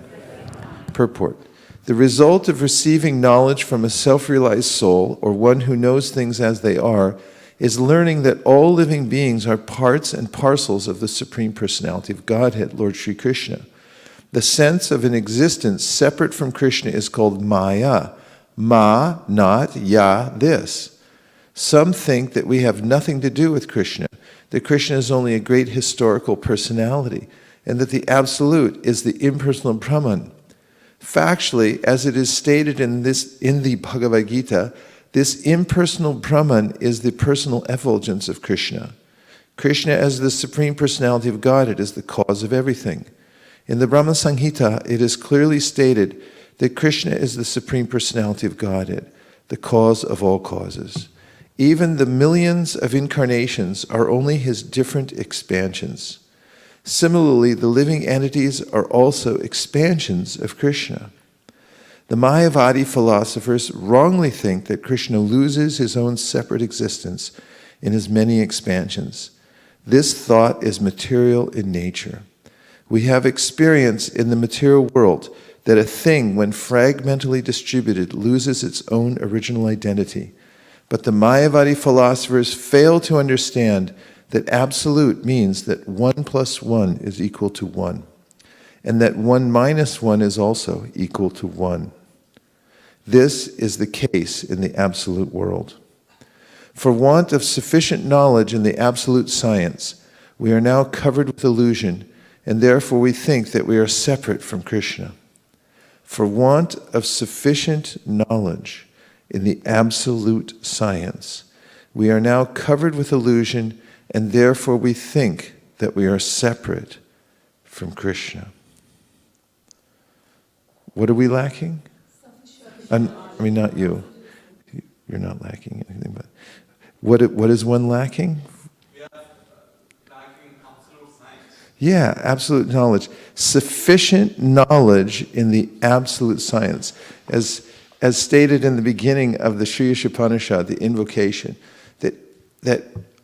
Purport. The result of receiving knowledge from a self-realized soul, or one who knows things as they are, is learning that all living beings are parts and parcels of the Supreme Personality of Godhead, Lord Sri Krishna. The sense of an existence separate from Krishna is called Maya. Ma, not, ya, this. Some think that we have nothing to do with Krishna, that Krishna is only a great historical personality, and that the Absolute is the impersonal Brahman. Factually, as it is stated in the Bhagavad Gita, this impersonal Brahman is the personal effulgence of Krishna. Krishna, as the Supreme Personality of Godhead, is the cause of everything. In the Brahma Samhita, it is clearly stated that Krishna is the Supreme Personality of Godhead, the cause of all causes. Even the millions of incarnations are only his different expansions. Similarly, the living entities are also expansions of Krishna. The Mayavadi philosophers wrongly think that Krishna loses his own separate existence in his many expansions. This thought is material in nature. We have experience in the material world that a thing, when fragmentally distributed, loses its own original identity. But the Mayavadi philosophers fail to understand that absolute means that 1 plus 1 is equal to 1, and that 1 minus 1 is also equal to 1. This is the case in the absolute world. For want of sufficient knowledge in the absolute science, we are now covered with illusion, and therefore we think that we are separate from Krishna. For want of sufficient knowledge in the absolute science, we are now covered with illusion, and therefore we think that we are separate from Krishna. What are we lacking? I mean, not you. You're not lacking anything, but what is one lacking? We are lacking absolute science. Yeah, absolute knowledge. Sufficient knowledge in the absolute science. As stated in the beginning of the Sri Upanishad, the invocation, that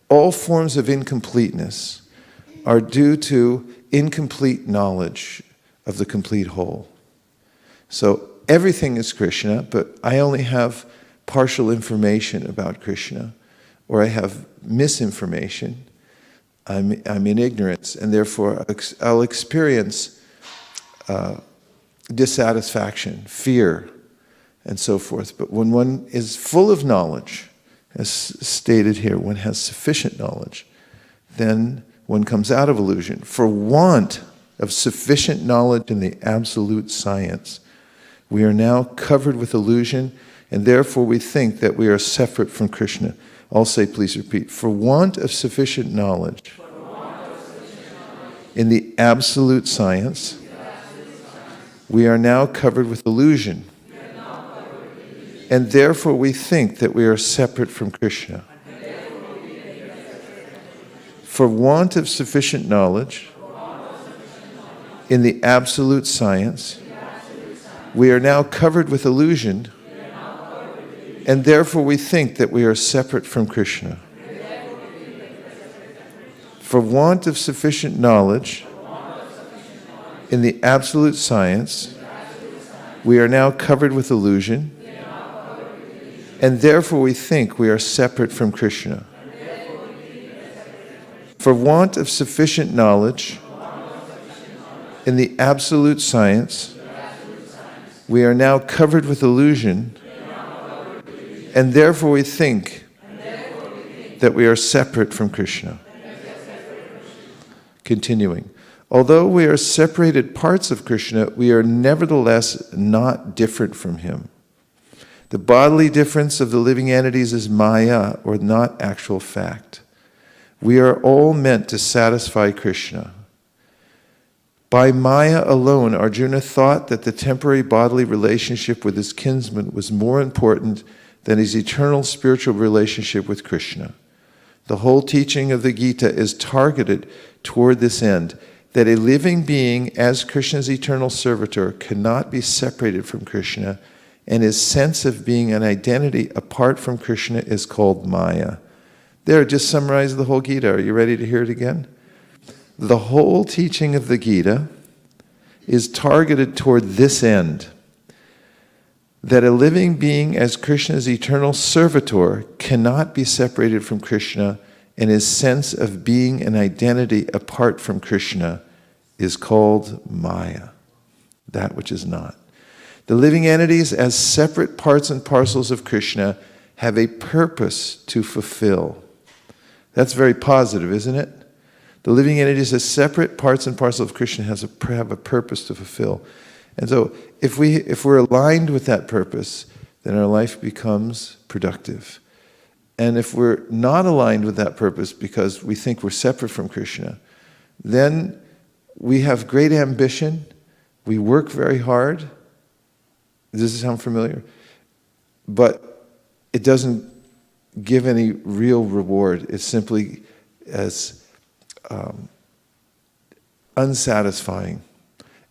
all forms of incompleteness are due to incomplete knowledge of the complete whole. So everything is Krishna, but I only have partial information about Krishna, or I have misinformation. I'm in ignorance, and therefore I'll experience dissatisfaction, fear, and so forth. But when one is full of knowledge, as stated here, one has sufficient knowledge, then one comes out of illusion. For want of sufficient knowledge in the absolute science, we are now covered with illusion, and therefore we think that we are separate from Krishna. I'll say, please repeat. For want of sufficient knowledge in the absolute science, we are now covered with illusion. And therefore we think that we are separate from Krishna. For want of sufficient knowledge in the absolute science, we are now covered with illusion, and therefore we think that we are separate from Krishna. For want of sufficient knowledge in the absolute science, we are now covered with illusion, and therefore we think we are separate from Krishna. For want of sufficient knowledge in the absolute science, we are now covered with illusion, and therefore we think that we are separate from Krishna. Continuing. Although we are separated parts of Krishna, we are nevertheless not different from him. The bodily difference of the living entities is Maya, or not actual fact. We are all meant to satisfy Krishna. By Maya alone, Arjuna thought that the temporary bodily relationship with his kinsman was more important than his eternal spiritual relationship with Krishna. The whole teaching of the Gita is targeted toward this end, that a living being, as Krishna's eternal servitor, cannot be separated from Krishna, and his sense of being an identity apart from Krishna is called Maya. There, just summarize the whole Gita. Are you ready to hear it again? The whole teaching of the Gita is targeted toward this end, that a living being as Krishna's eternal servitor cannot be separated from Krishna, and his sense of being an identity apart from Krishna is called Maya. that which is not. The living entities, as separate parts and parcels of Krishna, have a purpose to fulfill. That's very positive, isn't it? The living entities, as separate parts and parcels of Krishna, have a purpose to fulfill. And so, if we're aligned with that purpose, then our life becomes productive. And if we're not aligned with that purpose because we think we're separate from Krishna, then we have great ambition, we work very hard. Does this sound familiar? But it doesn't give any real reward. It's simply as unsatisfying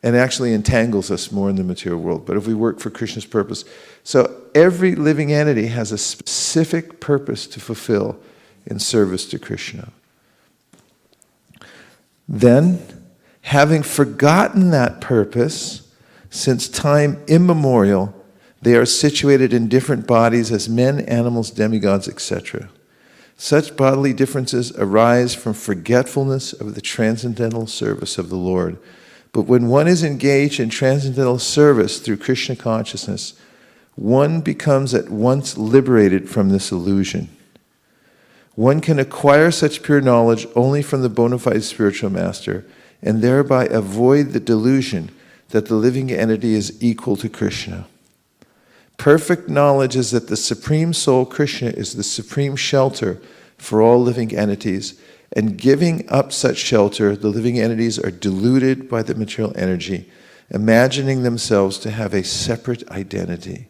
and actually entangles us more in the material world. But if we work for Krishna's purpose, so every living entity has a specific purpose to fulfill in service to Krishna. Then, having forgotten that purpose, since time immemorial, they are situated in different bodies as men, animals, demigods, etc. Such bodily differences arise from forgetfulness of the transcendental service of the Lord. But when one is engaged in transcendental service through Krishna consciousness, one becomes at once liberated from this illusion. One can acquire such pure knowledge only from the bona fide spiritual master, and thereby avoid the delusion that the living entity is equal to Krishna. Perfect knowledge is that the Supreme Soul, Krishna, is the supreme shelter for all living entities, and giving up such shelter, the living entities are deluded by the material energy, imagining themselves to have a separate identity.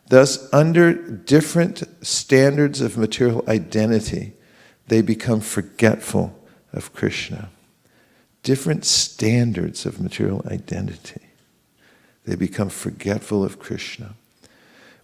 Thus, under different standards of material identity, they become forgetful of Krishna. Different standards of material identity. They become forgetful of Krishna.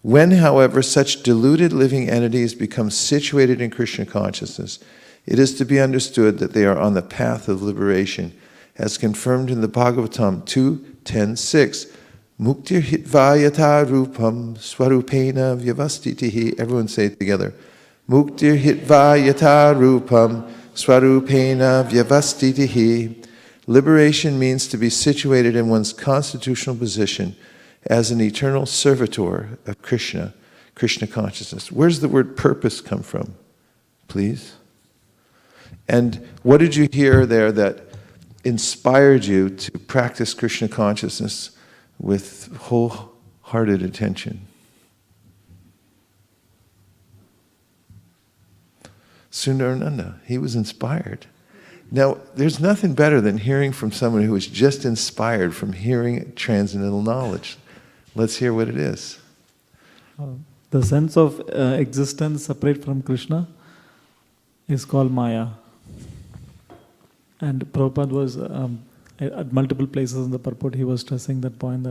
When, however, such deluded living entities become situated in Krishna consciousness, it is to be understood that they are on the path of liberation, as confirmed in the Bhagavatam 2.10.6. Muktir hitva yata rupam swarupena vyavastitihi. Everyone say it together. Muktir hitva yata rupam swarupena vyavastitihi. Liberation means to be situated in one's constitutional position as an eternal servitor of Krishna, Krishna consciousness. Where's the word purpose come from, please? And what did you hear there that inspired you to practice Krishna consciousness with wholehearted attention? Sundarananda, he was inspired. Now, there's nothing better than hearing from someone who is just inspired from hearing transcendental knowledge. Let's hear what it is. The sense of existence separate from Krishna is called Maya. And Prabhupada was, at multiple places in the purport, he was stressing that point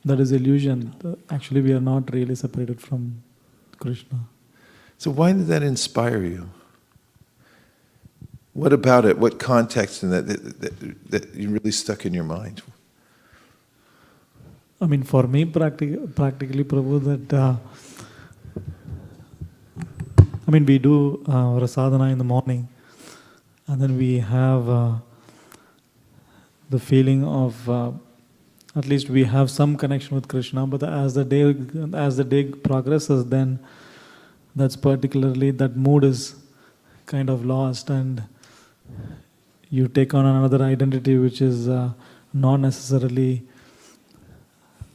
that is illusion. Actually, we are not really separated from Krishna. So why did that inspire you? What about it? What context in that you really stuck in your mind? I mean, for me, practically, Prabhu, that we do Rasadhana in the morning, and then we have the feeling of at least we have some connection with Krishna. But as the day progresses, then that's particularly that mood is kind of lost, and you take on another identity which is not necessarily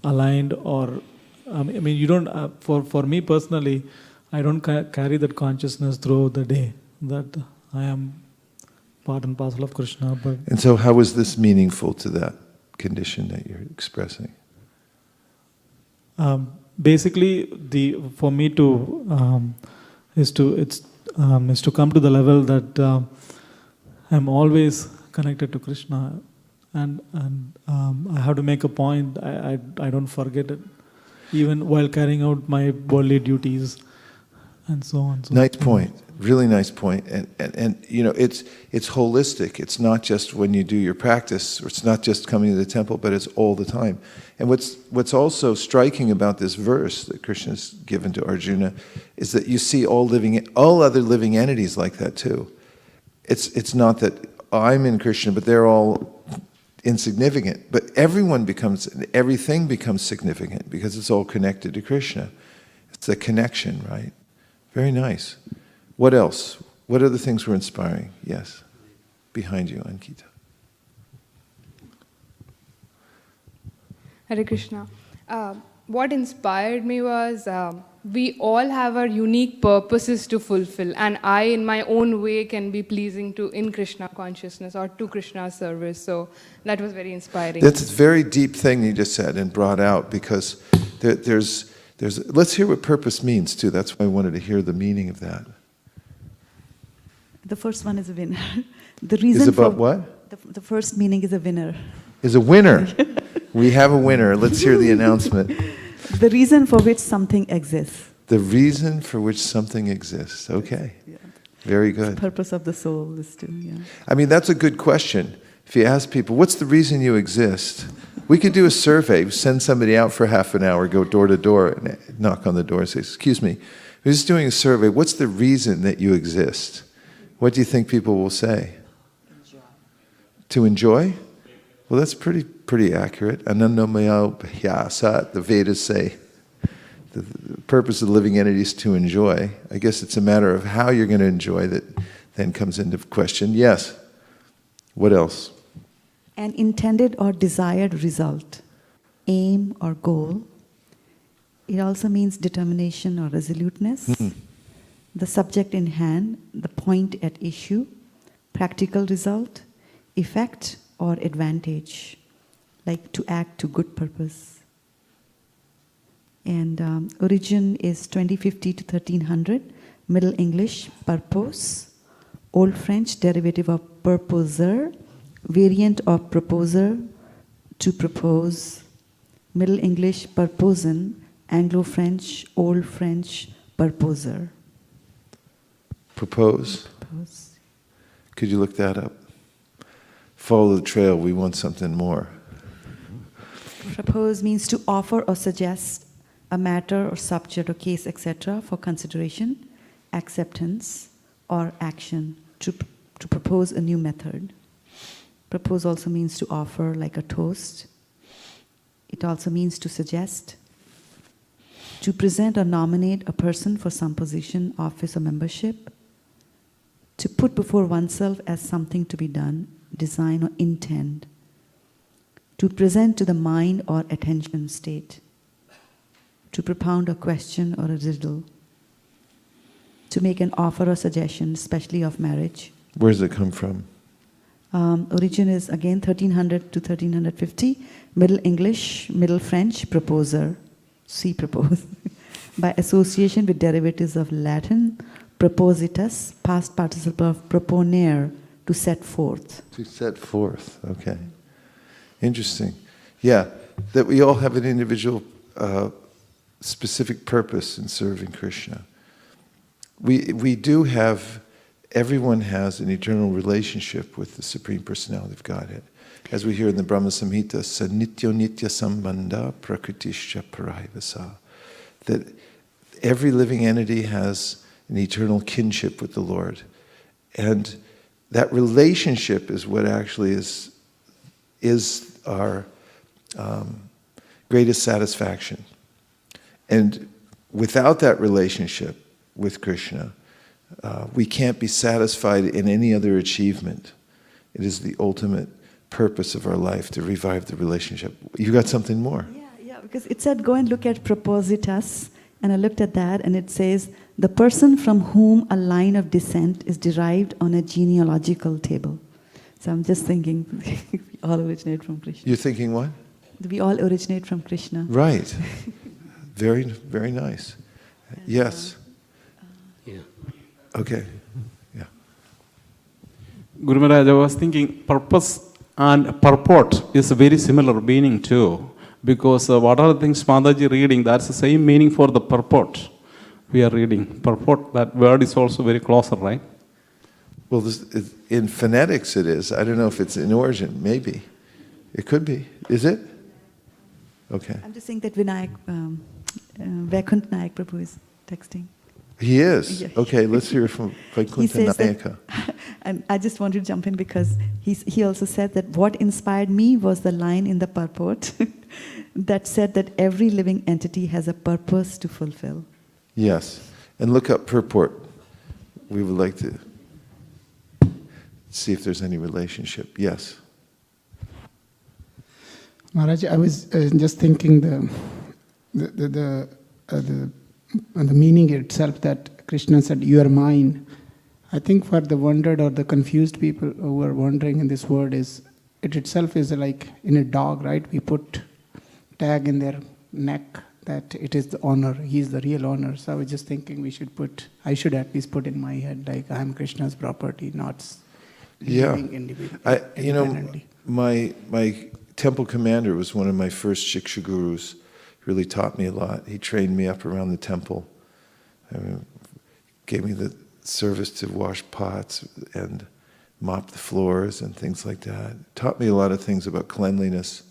aligned, or you don't. For me personally, I don't carry that consciousness throughout the day that I am part and parcel of Krishna. And so, how is this meaningful to that condition that you're expressing? Basically, for me to is to come to the level that I'm always connected to Krishna. And I have to make a point. I don't forget it, even while carrying out my worldly duties, and so on. Nice point. Really nice point. And you know, it's holistic. It's not just when you do your practice, or it's not just coming to the temple, but it's all the time. And what's also striking about this verse that Krishna's given to Arjuna is that you see all other living entities like that too. It's not that I'm in Krishna, but they're all insignificant. But everything becomes significant because it's all connected to Krishna. It's a connection, right? Very nice. What else? What other things were inspiring? Yes. Behind you, Ankita. Hare Krishna. What inspired me was we all have our unique purposes to fulfill, and I, in my own way, can be pleasing in Krishna consciousness or to Krishna's service. So that was very inspiring. That's a very deep thing you just said and brought out, because there's. Let's hear what purpose means too. That's why I wanted to hear the meaning of that. The first one is a winner. The reason is about for what? The first meaning is a winner. Is a winner. We have a winner. Let's hear the announcement. The reason for which something exists. The reason for which something exists. Okay. Yeah. Very good. The purpose of the soul is to, yeah. I mean, that's a good question. If you ask people, what's the reason you exist? We could do a survey, send somebody out for half an hour, go door to door, and knock on the door and say, excuse me, we're just doing a survey. What's the reason that you exist? What do you think people will say? Enjoy. To enjoy? Well, that's pretty accurate. Anandamaya bhyasa, the Vedas say. The purpose of the living entity is to enjoy. I guess it's a matter of how you're going to enjoy that then comes into question. Yes. What else? An intended or desired result, aim or goal. It also means determination or resoluteness. Mm-hmm. The subject in hand, the point at issue, practical result, effect or advantage, like to act to good purpose. And origin is 2050 to 1300, Middle English, purpose, Old French derivative of purposer, variant of proposer, to propose, Middle English, purposen, Anglo-French, Old French, purposer. Propose? Propose. Could you look that up? Follow the trail, we want something more. Propose means to offer or suggest a matter or subject or case, etc., for consideration, acceptance, or action. To propose a new method. Propose also means to offer, like a toast. It also means to suggest. To present or nominate a person for some position, office, or membership. To put before oneself as something to be done, design, or intend. To present to the mind or attention state. To propound a question or a riddle. To make an offer or suggestion, especially of marriage. Where does it come from? Origin is again 1300 to 1350. Middle English, Middle French, proposer. See propose. By association with derivatives of Latin, propositus, past participle of proponere, to set forth. To set forth, okay. Interesting. Yeah, that we all have an individual specific purpose in serving Krishna. We do have, everyone has an eternal relationship with the Supreme Personality of Godhead. As we hear in the Brahma Samhita, Sanityo Nitya Sambandha Prakritisha Parayavasa. That every living entity has an eternal kinship with the Lord. And that relationship is what actually is our greatest satisfaction. And without that relationship with Krishna, we can't be satisfied in any other achievement. It is the ultimate purpose of our life to revive the relationship. You got something more? Yeah, because it said go and look at propositus, and I looked at that, and it says the person from whom a line of descent is derived on a genealogical table. So I'm just thinking we all originate from Krishna. You're thinking what? We all originate from Krishna. Right. Very, very nice. Yes. Yeah. Okay. Yeah. Guru Maharaj, I was thinking purpose and purport is a very similar meaning too. Because what are the things Mataji reading, that's the same meaning for the purport we are reading. Purport, that word is also very closer, right? Well, in phonetics it is. I don't know if it's in origin. Maybe. It could be. Is it? Okay. I'm just saying that Vaikunt Nayak Prabhu is texting. He is? Yeah. Okay, let's hear from He Vaikuntha says that, Nayaka. and I just want to jump in because he also said that what inspired me was the line in the purport that said that every living entity has a purpose to fulfill. Yes, and look up purport. We would like to see if there's any relationship. Yes. Maharaj, I was just thinking the meaning itself that Krishna said, "You are mine." I think for the wondered or the confused people who are wondering in this word is, it itself is like in a dog, right? We put tag in their neck that it is the owner, he is the real owner. So I was just thinking I should at least put in my head like I am Krishna's property, not living independently. My temple commander was one of my first Shiksha gurus. Really taught me a lot. He trained me up around the temple. Gave me the service to wash pots and mop the floors and things like that. Taught me a lot of things about cleanliness.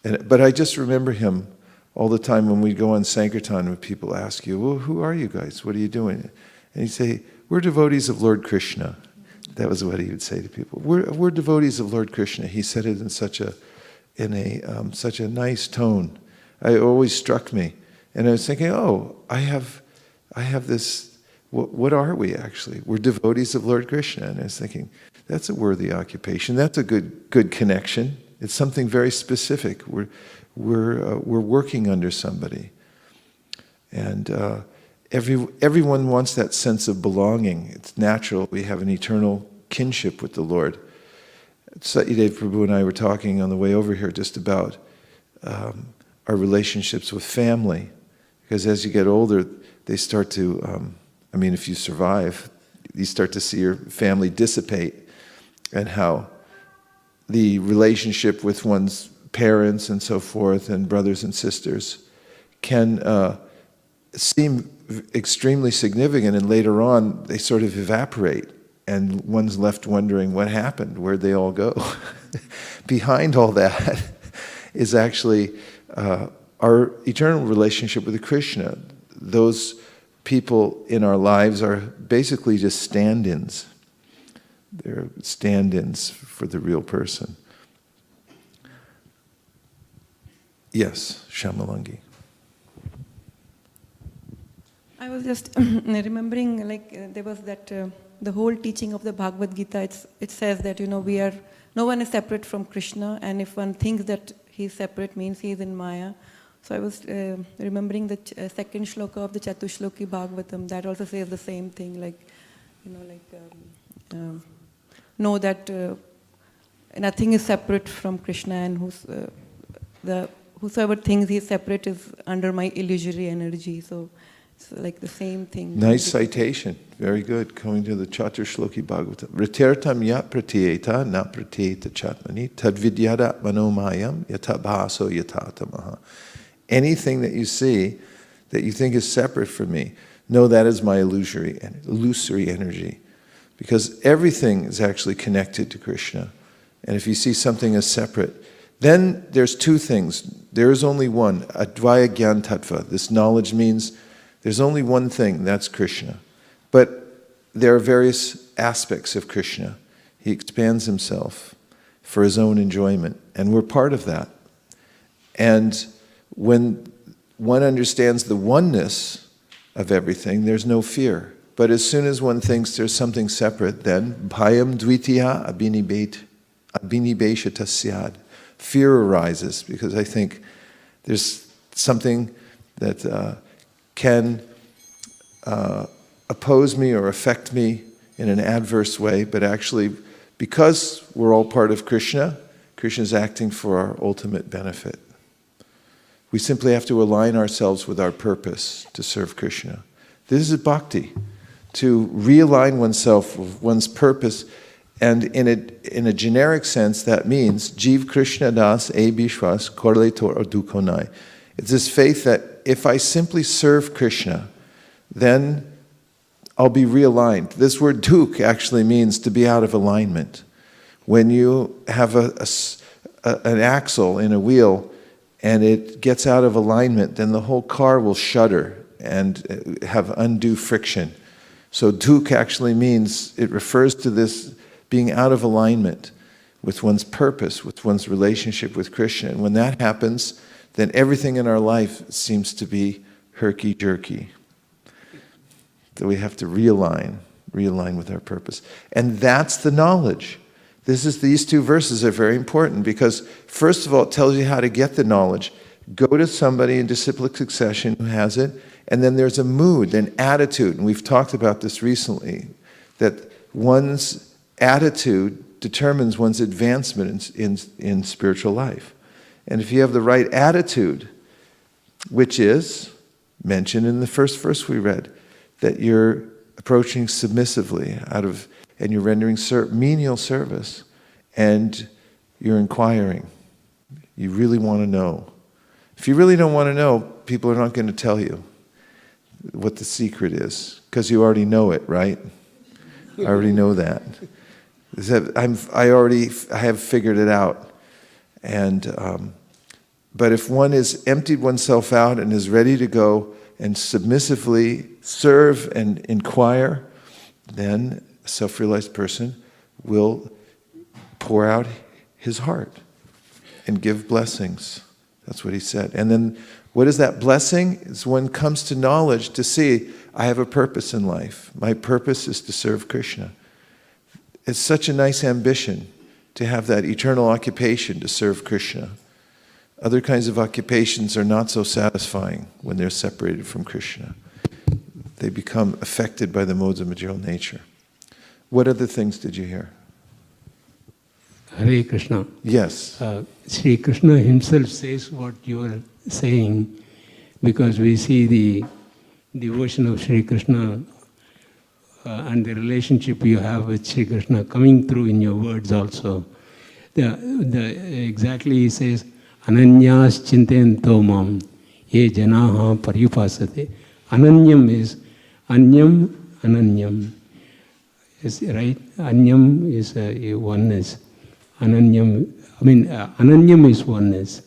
But I just remember him all the time when we'd go on Sankirtan, when people ask you, "Well, who are you guys? What are you doing?" And he'd say, "We're devotees of Lord Krishna." That was what he would say to people. We're devotees of Lord Krishna. He said it in such a nice tone. It always struck me, and I was thinking, "Oh, I have this. What are we actually? We're devotees of Lord Krishna." And I was thinking, that's a worthy occupation. That's a good connection. It's something very specific. We're working under somebody, and everyone wants that sense of belonging. It's natural. We have an eternal kinship with the Lord. Satyadev Prabhu and I were talking on the way over here just about our relationships with family, because as you get older, they start to, if you survive, you start to see your family dissipate, and how the relationship with one's parents and so forth, and brothers and sisters, can seem extremely significant, and later on they sort of evaporate, and one's left wondering what happened, where'd they all go? Behind all that is actually our eternal relationship with Krishna. Those people in our lives are basically just stand-ins. They're stand-ins for the real person. Yes, Shamalangi. I was just remembering, there was that the whole teaching of the Bhagavad Gita. It says that no one is separate from Krishna, and if one thinks that he's separate, means he is in Maya. So I was remembering the second shloka of the Chatushloki Bhagavatam. That also says the same thing, know that nothing is separate from Krishna, and whosoever thinks he is separate is under my illusory energy. So it's like the same thing. Nice citation. Very good. Coming to the Chatushloki Bhagavatam. Ritertam yat pratyeta na pratyeta chatmani tadvidyada manomayam yatabhaso yatatamaha. Anything that you see that you think is separate from me, know that is my illusory energy. Because everything is actually connected to Krishna. And if you see something as separate, then there's two things. There is only one, Advaya Gyan Tattva. This knowledge means there's only one thing, that's Krishna. But there are various aspects of Krishna. He expands himself for his own enjoyment, and we're part of that. And when one understands the oneness of everything, there's no fear. But as soon as one thinks there's something separate, then bhayam dvitiya abhinibeshata syad. Fear arises, because I think there's something that can oppose me or affect me in an adverse way, but actually, because we're all part of Krishna, Krishna's acting for our ultimate benefit. We simply have to align ourselves with our purpose to serve Krishna. This is bhakti, to realign oneself with one's purpose. And in a generic sense, that means Jiv Krishna Das E Bishwas Korle Tor Dukonai. It's this faith that if I simply serve Krishna, then I'll be realigned. This word duk actually means to be out of alignment. When you have an axle in a wheel and it gets out of alignment, then the whole car will shudder and have undue friction. So duk actually means, it refers to this being out of alignment with one's purpose, with one's relationship with Krishna. And when that happens, then everything in our life seems to be herky-jerky. So we have to realign with our purpose. And that's the knowledge. These two verses are very important because, first of all, it tells you how to get the knowledge. Go to somebody in disciplic succession who has it, and then there's a mood, an attitude, and we've talked about this recently, that one's attitude determines one's advancement in spiritual life. And if you have the right attitude, which is mentioned in the first verse we read, that you're approaching submissively and you're rendering menial service, and you're inquiring. You really want to know. If you really don't want to know, people are not going to tell you what the secret is, because you already know it, right? I already know that. I have figured it out. And but if one has emptied oneself out and is ready to go and submissively serve and inquire, then a self-realized person will pour out his heart and give blessings. That's what he said. And then what is that blessing? It's one comes to knowledge to see, I have a purpose in life. My purpose is to serve Krishna. It's such a nice ambition to have that eternal occupation to serve Krishna. Other kinds of occupations are not so satisfying when they're separated from Krishna. They become affected by the modes of material nature. What other things did you hear? Hare Krishna. Yes. Sri Krishna himself says what you are saying, because we see the devotion of Sri Krishna and the relationship you have with Sri Krishna coming through in your words also. Exactly he says, Ananyas chintayanto mam ye janaha paryupasate. Ananyam is anyam, ananyam. Is right? Anyam is a oneness. Ananyam, ananyam is oneness.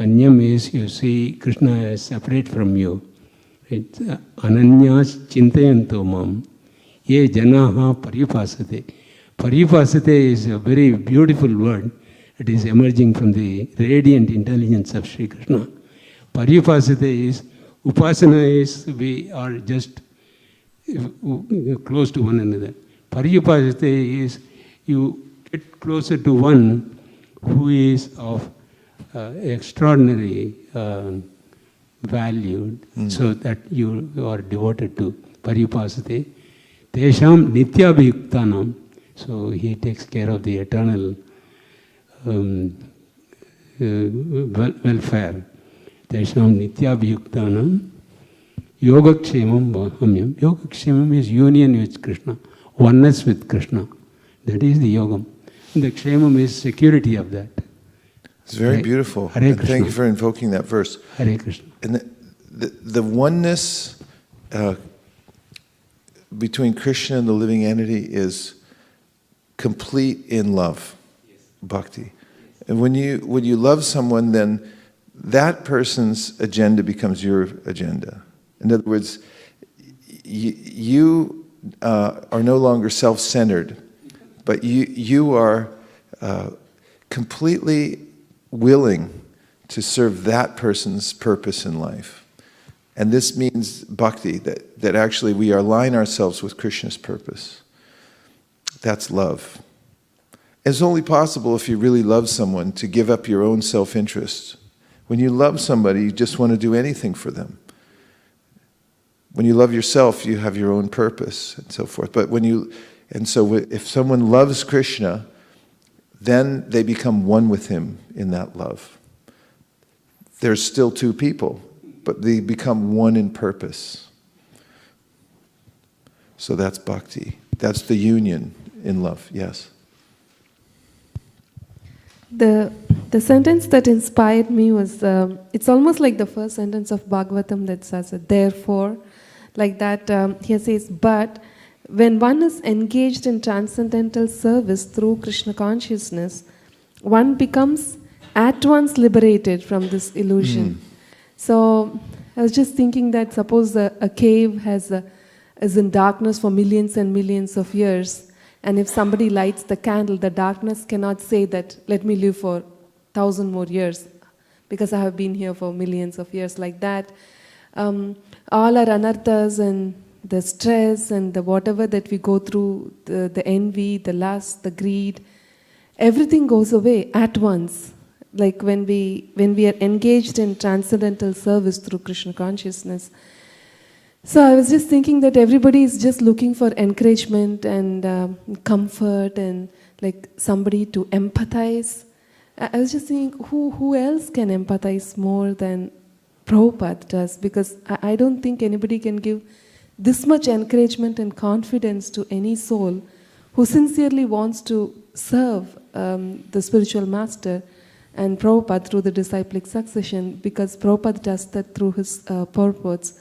Anyam is you see Krishna as separate from you. Right? Ananyas chintayanto mam ye janaha paryupasate. Paryupasate is a very beautiful word. It is emerging from the radiant intelligence of Sri Krishna. Paryupasate is, upasana is, we are just close to one another. Paryupasate is, you get closer to one who is of extraordinary value, so that you are devoted to. Paryupasate. Tesham nityabhiyuktanam. So he takes care of the eternal welfare. Tesham nityabhiyuktanam yogakshemam vahamyam. Yogakshemam is union with Krishna, oneness with Krishna. That is the yogam. And the kshemam is security of that. It's very beautiful. And thank you for invoking that verse. Hare Krishna. And the oneness between Krishna and the living entity is complete in love, bhakti. And when you love someone, then that person's agenda becomes your agenda. In other words, you are no longer self-centered, but you are completely willing to serve that person's purpose in life. And this means bhakti, that actually we align ourselves with Krishna's purpose. That's love. It's only possible if you really love someone to give up your own self-interest. When you love somebody, you just want to do anything for them. When you love yourself, you have your own purpose and so forth. But so if someone loves Krishna, then they become one with him in that love. There's still two people, but they become one in purpose. So that's bhakti. That's the union in love. Yes. The sentence that inspired me was, it's almost like the first sentence of Bhagavatam that says, therefore, like that, he says, but when one is engaged in transcendental service through Krishna consciousness, one becomes at once liberated from this illusion. So I was just thinking that suppose a cave is in darkness for millions and millions of years, and if somebody lights the candle, the darkness cannot say that, let me live for 1,000 more years, because I have been here for millions of years. Like that, all our anarthas and the stress and the whatever that we go through, the envy, the lust, the greed, everything goes away at once. Like when we are engaged in transcendental service through Krishna consciousness. So I was just thinking that everybody is just looking for encouragement and comfort and like somebody to empathize. I was just thinking, who else can empathize more than Prabhupada does? Because I don't think anybody can give this much encouragement and confidence to any soul who sincerely wants to serve the spiritual master and Prabhupada through the disciplic succession, because Prabhupada does that through his purports.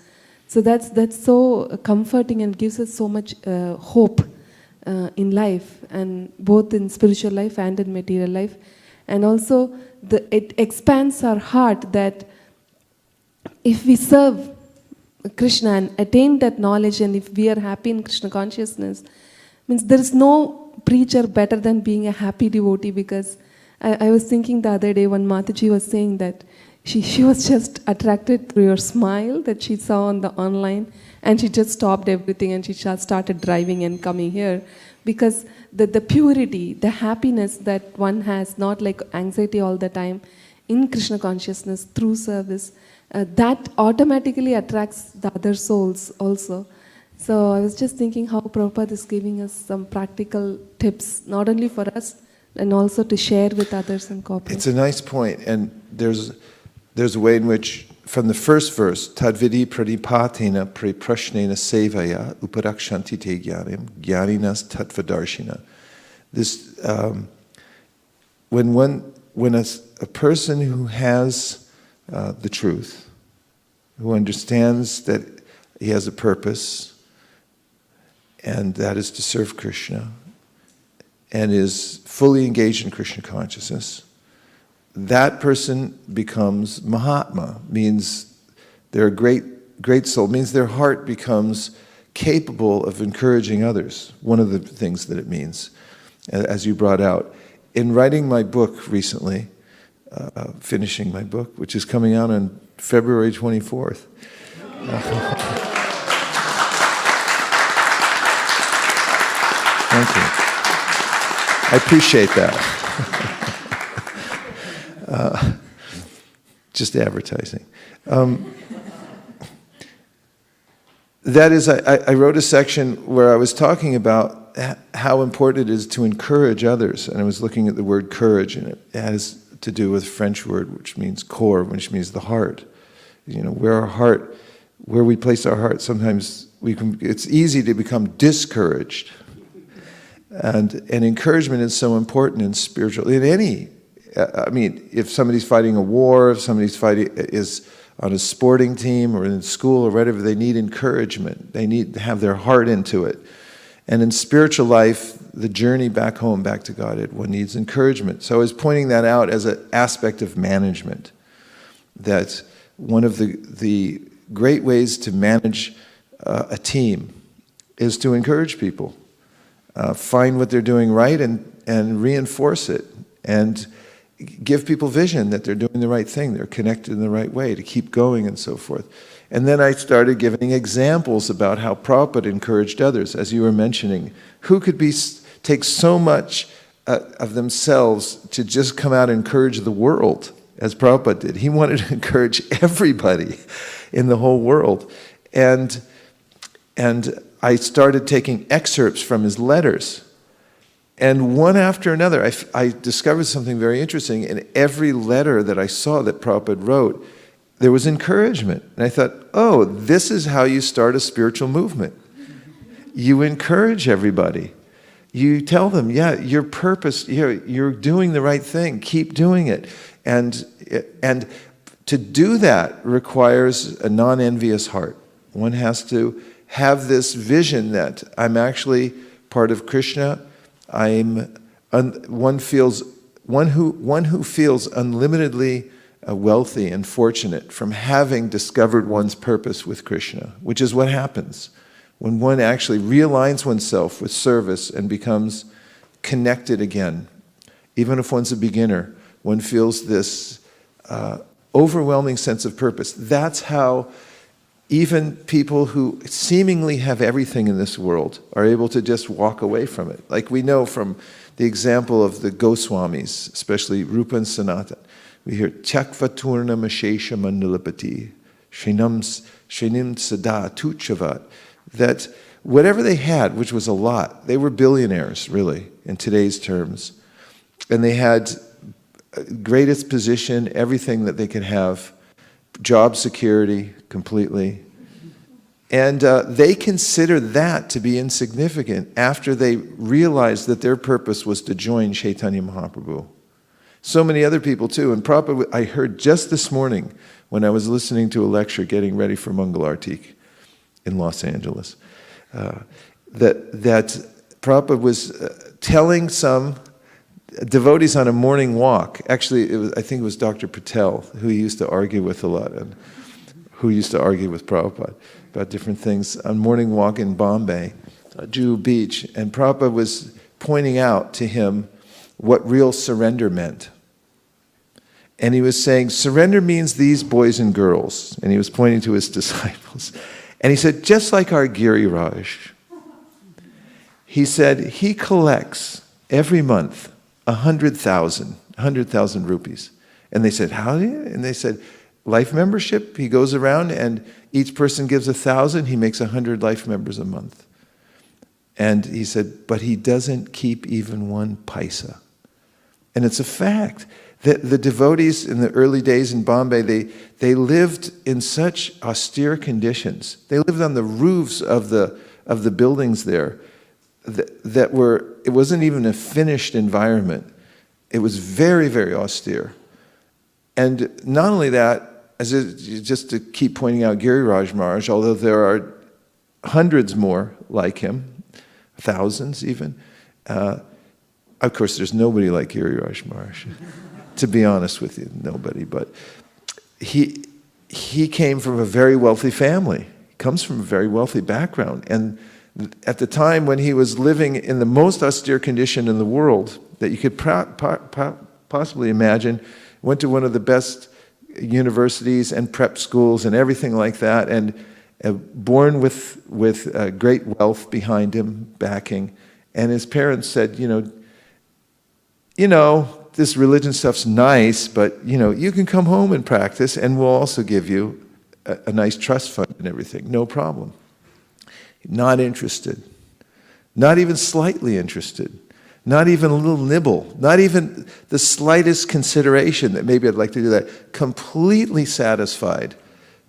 So that's so comforting and gives us so much hope in life, and both in spiritual life and in material life. And also it expands our heart that if we serve Krishna and attain that knowledge, and if we are happy in Krishna consciousness, means there is no preacher better than being a happy devotee. Because I was thinking the other day when Mataji was saying that she was just attracted through your smile that she saw on the online, and she just stopped everything and she just started driving and coming here, because the purity, the happiness that one has, not like anxiety all the time, in Krishna consciousness through service, that automatically attracts the other souls also. So I was just thinking how Prabhupada is giving us some practical tips, not only for us, and also to share with others and cooperate. It's a nice point, and there's a way in which, from the first verse, Tadvidi pradipatena preprashnena sevaya uparakshanti te jnanim jnaninas tattvadarshina. This, when a person who has the truth, who understands that he has a purpose, and that is to serve Krishna, and is fully engaged in Krishna consciousness, that person becomes Mahatma, means they're a great soul, means their heart becomes capable of encouraging others. One of the things that it means, as you brought out. In writing my book recently, finishing my book, which is coming out on February 24th. Thank you. I appreciate that. Just advertising. That is, I wrote a section where I was talking about how important it is to encourage others, and I was looking at the word courage, and it has to do with a French word which means core, which means the heart. You know, where we place our heart, sometimes it's easy to become discouraged. And encouragement is so important in spiritual, in any, I mean, if somebody's fighting a war, if somebody's is on a sporting team or in school or whatever, they need encouragement. They need to have their heart into it. And in spiritual life, the journey back home, back to Godhead, one needs encouragement. So I was pointing that out as an aspect of management, that one of the great ways to manage a team is to encourage people. Find what they're doing right and reinforce it, and give people vision that they're doing the right thing, they're connected in the right way, to keep going and so forth. And then I started giving examples about how Prabhupada encouraged others, as you were mentioning. Who could take so much of themselves to just come out and encourage the world, as Prabhupada did? He wanted to encourage everybody in the whole world. And I started taking excerpts from his letters. And one after another, I discovered something very interesting. In every letter that I saw that Prabhupada wrote, there was encouragement. And I thought, oh, this is how you start a spiritual movement. You encourage everybody. You tell them, yeah, your purpose, you're doing the right thing. Keep doing it. And to do that requires a non-envious heart. One has to have this vision that I'm actually part of Krishna. One who feels unlimitedly wealthy and fortunate from having discovered one's purpose with Krishna, which is what happens when one actually realigns oneself with service and becomes connected again. Even if one's a beginner, one feels this overwhelming sense of purpose. That's how even people who seemingly have everything in this world are able to just walk away from it. Like we know from the example of the Goswamis, especially Rupa and Sanatana. We hear Chakvaturna Mashesha Mandalapati, Shrinim Sada Tuchavat, that whatever they had, which was a lot, they were billionaires, really, in today's terms. And they had greatest position, everything that they could have, job security completely. And they consider that to be insignificant after they realized that their purpose was to join Chaitanya Mahaprabhu. So many other people too. And Prabhupada, I heard just this morning when I was listening to a lecture getting ready for Mangalartik in Los Angeles, that Prabhupada was telling some devotees on a morning walk. Actually, I think it was Dr. Patel, who he used to argue with a lot, and who used to argue with Prabhupada about different things, on morning walk in Bombay, Juhu Beach. And Prabhupada was pointing out to him what real surrender meant. And he was saying, surrender means these boys and girls. And he was pointing to his disciples. And he said, just like our Giriraj, he said, he collects every month 100,000 rupees. And they said, how do you? And they said, life membership. He goes around and each person gives 1,000. He makes 100 life members a month. And he said, but he doesn't keep even one paisa. And it's a fact that the devotees in the early days in Bombay, they lived in such austere conditions. They lived on the roofs of the buildings there that were, it wasn't even a finished environment. It was very, very austere. And not only that, just to keep pointing out Giriraj Maharaj, although there are hundreds more like him, thousands even, of course there's nobody like Giriraj Maharaj, to be honest with you, nobody, but he came from a very wealthy family, he comes from a very wealthy background, and at the time when he was living in the most austere condition in the world that you could possibly imagine, went to one of the best universities and prep schools and everything like that, and born with great wealth behind him, backing. And his parents said, you know, this religion stuff's nice, but you can come home and practice, and we'll also give you a nice trust fund and everything, no problem. Not interested, not even slightly interested. Not even a little nibble, not even the slightest consideration that maybe I'd like to do that. Completely satisfied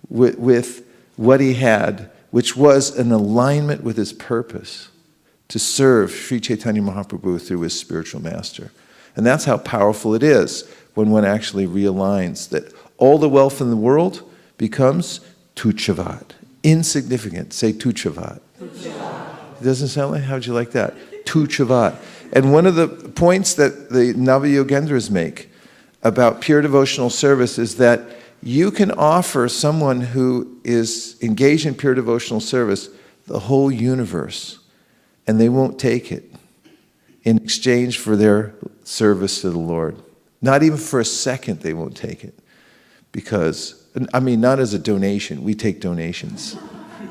with what he had, which was an alignment with his purpose to serve Sri Chaitanya Mahaprabhu through his spiritual master. And that's how powerful it is when one actually realigns that all the wealth in the world becomes tuchavat, insignificant. Say tuchavat. It doesn't sound like, how'd you like that? Tuchavat. And one of the points that the Navayogendras make about pure devotional service is that you can offer someone who is engaged in pure devotional service the whole universe, and they won't take it in exchange for their service to the Lord. Not even for a second they won't take it. Because, I mean, not as a donation. We take donations,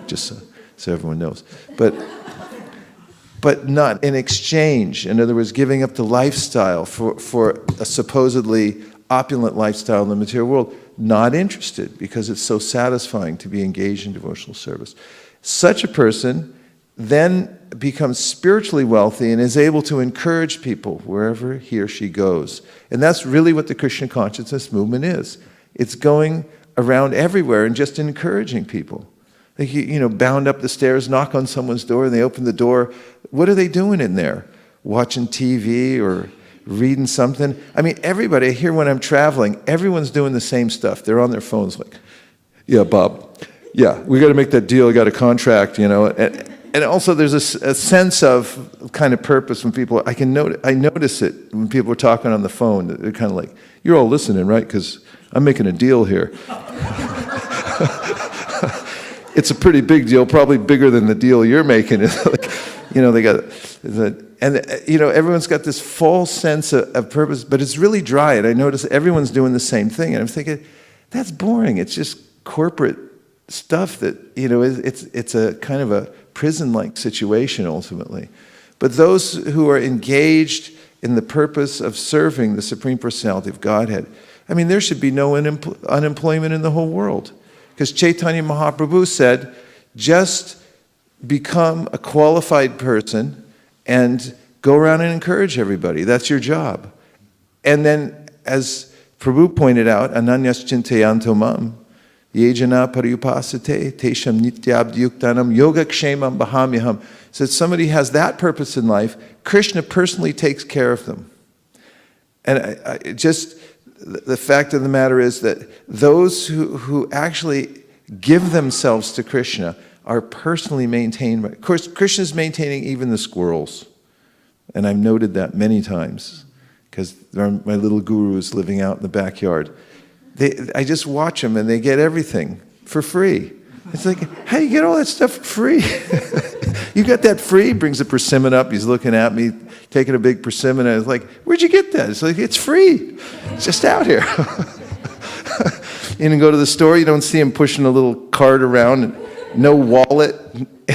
just so everyone knows. But not in exchange. In other words, giving up the lifestyle for a supposedly opulent lifestyle in the material world. Not interested, because it's so satisfying to be engaged in devotional service. Such a person then becomes spiritually wealthy and is able to encourage people wherever he or she goes. And that's really what the Krishna consciousness movement is. It's going around everywhere and just encouraging people. Like, bound up the stairs, knock on someone's door, and they open the door. What are they doing in there? Watching TV or reading something? I mean, everybody, I hear when I'm traveling, everyone's doing the same stuff. They're on their phones like, yeah, Bob, yeah, we got to make that deal, got a contract, And also there's a sense of kind of purpose when people, I notice it when people are talking on the phone. They're kind of like, you're all listening, right? Because I'm making a deal here. It's a pretty big deal, probably bigger than the deal you're making. Like, they got, everyone's got this false sense of purpose, but it's really dry. And I notice everyone's doing the same thing. And I'm thinking, that's boring. It's just corporate stuff that, it's a kind of a prison-like situation ultimately. But those who are engaged in the purpose of serving the Supreme Personality of Godhead, there should be no unemployment in the whole world. Because Chaitanya Mahaprabhu said, just become a qualified person and go around and encourage everybody. That's your job. And then, as Prabhu pointed out, Ananyas Chintayanto Mam, Yejana Pariyupasate, Tesham Nityabdiyuktanam, Yoga Kshemam Bahamyaham. So somebody has that purpose in life, Krishna personally takes care of them. And the fact of the matter is that those who actually give themselves to Krishna are personally maintained. Of course, Krishna is maintaining even the squirrels. And I've noted that many times, because my little gurus living out in the backyard. I just watch them and they get everything for free. It's like, how do you get all that stuff for free? You got that free? Brings a persimmon up. He's looking at me, taking a big persimmon. And I was like, where'd you get that? It's like, it's free. It's just out here. You can go to the store, you don't see him pushing a little cart around, and no wallet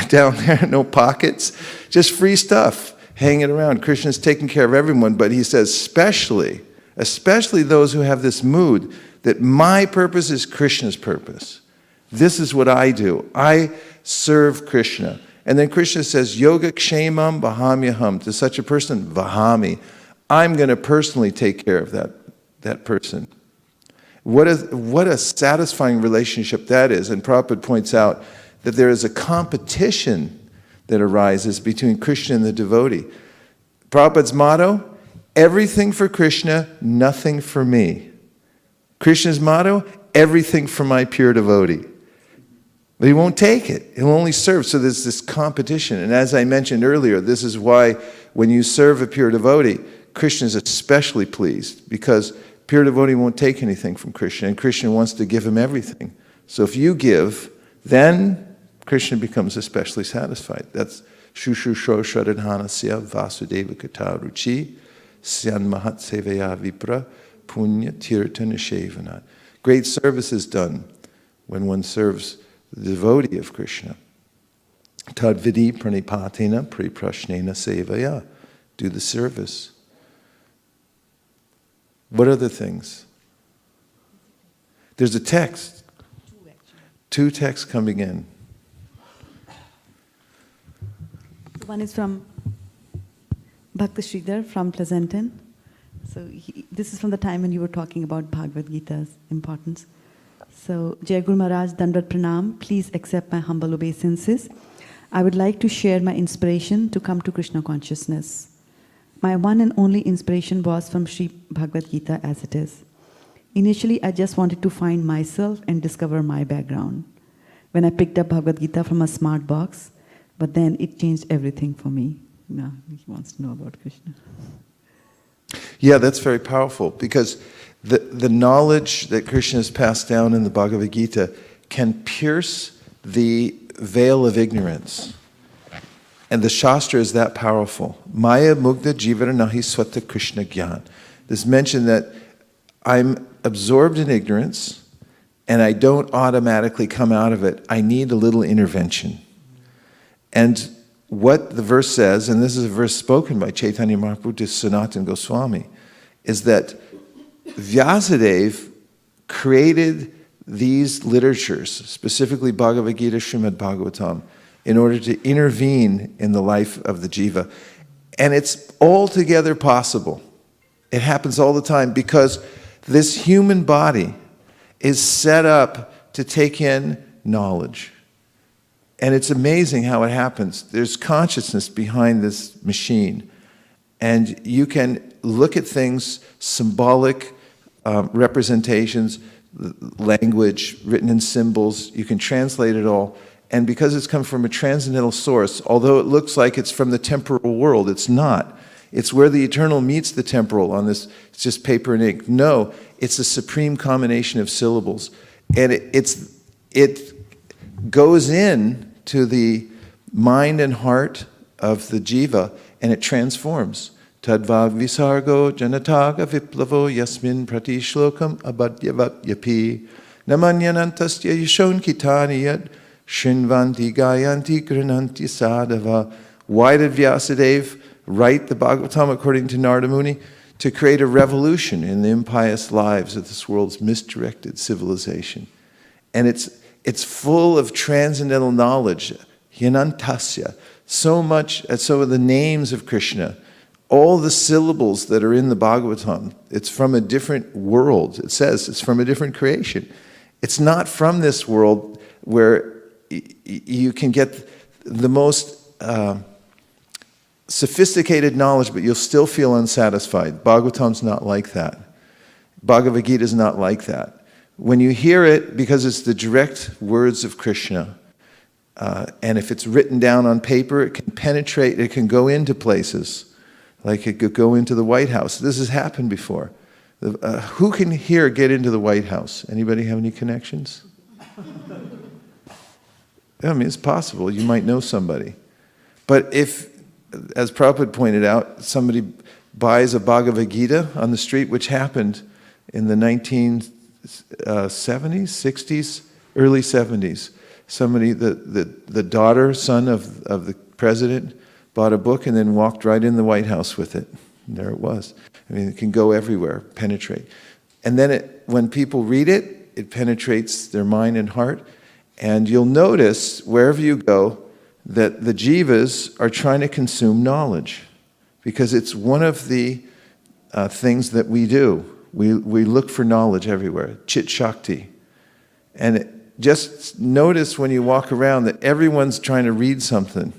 down there, no pockets, just free stuff hanging around. Krishna's taking care of everyone, but he says especially those who have this mood that my purpose is Krishna's purpose. This is what I do. I serve Krishna. And then Krishna says, Yoga Kshemam Bahamyaham. To such a person, Vahami. I'm going to personally take care of that person. What a satisfying relationship that is. And Prabhupada points out that there is a competition that arises between Krishna and the devotee. Prabhupada's motto, everything for Krishna, nothing for me. Krishna's motto, everything for my pure devotee. But he won't take it. He'll only serve. So there's this competition. And as I mentioned earlier, this is why when you serve a pure devotee, Krishna is especially pleased, because pure devotee won't take anything from Krishna, and Krishna wants to give him everything. So if you give, then Krishna becomes especially satisfied. That's Shushusho Shradhanasya Vasudeva Kata Ruchi Syan Mahat Sevaya Vipra Punya Tirtha Nishevana. Great service is done when one serves the devotee of Krishna. Tadvidi Pranipatina Priprashnena Sevaya. Do the service. What other things? There's a text. Two texts coming in. One is from Bhakti Sridhar from Pleasanton. So this is from the time when you were talking about Bhagavad Gita's importance. So, Jai Guru Maharaj, Dandat Pranam, please accept my humble obeisances. I would like to share my inspiration to come to Krishna consciousness. My one and only inspiration was from Sri Bhagavad Gita as it is. Initially, I just wanted to find myself and discover my background. When I picked up Bhagavad Gita from a smart box, but then it changed everything for me. Now he wants to know about Krishna. Yeah, that's very powerful, because the knowledge that Krishna has passed down in the Bhagavad Gita can pierce the veil of ignorance. And the Shastra is that powerful. Maya Mugdha Jivara Nahi Swata Krishna Gyan. There's mention that I'm absorbed in ignorance and I don't automatically come out of it. I need a little intervention. And what the verse says, and this is a verse spoken by Chaitanya Mahaprabhu to Sanatana Goswami, is that Vyasadeva created these literatures, specifically Bhagavad Gita, Srimad Bhagavatam, in order to intervene in the life of the jiva. And it's altogether possible. It happens all the time, because this human body is set up to take in knowledge. And it's amazing how it happens. There's consciousness behind this machine. And you can look at things, symbolic representations, language written in symbols. You can translate it all. And because it's come from a transcendental source, although it looks like it's from the temporal world, it's not. It's where the eternal meets the temporal on this, it's just paper and ink. No, it's a supreme combination of syllables. And it goes in to the mind and heart of the jiva, and it transforms. Tadvag visargo janataga viplavo yasmin prati shlokam abadyavat yapi namanyanantasya yashon kitani yad shinvanti gayanti grananti sadhava. Why did Vyasadeva write the Bhagavatam according to Narada Muni? To create a revolution in the impious lives of this world's misdirected civilization. And it's full of transcendental knowledge, hyanantasya, so much, so the names of Krishna, all the syllables that are in the Bhagavatam, it's from a different world. It says it's from a different creation. It's not from this world where you can get the most sophisticated knowledge, but you'll still feel unsatisfied. Bhagavatam's not like that. Bhagavad Gita is not like that. When you hear it, because it's the direct words of Krishna, and if it's written down on paper, it can penetrate, it can go into places. Like it could go into the White House. This has happened before. Who can here get into the White House? Anybody have any connections? I mean, it's possible. You might know somebody. But if, as Prabhupada pointed out, somebody buys a Bhagavad Gita on the street, which happened in the 1970s, 60s, early 70s. Somebody, the daughter, son of the president, bought a book and then walked right in the White House with it. And there it was. I mean, it can go everywhere, penetrate. And then when people read it, it penetrates their mind and heart. And you'll notice, wherever you go, that the jivas are trying to consume knowledge. Because it's one of the things that we do. We look for knowledge everywhere. Chit Shakti. And just notice when you walk around that everyone's trying to read something.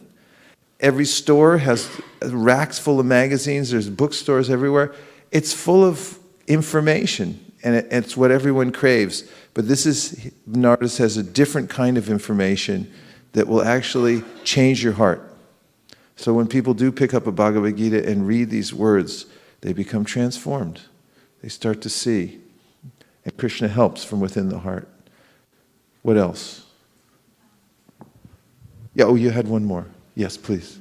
Every store has racks full of magazines. There's bookstores everywhere. It's full of information, and it's what everyone craves. But this is, Narada says, a different kind of information that will actually change your heart. So when people do pick up a Bhagavad Gita and read these words, they become transformed. They start to see. And Krishna helps from within the heart. What else? Yeah, oh, you had one more. Yes, please.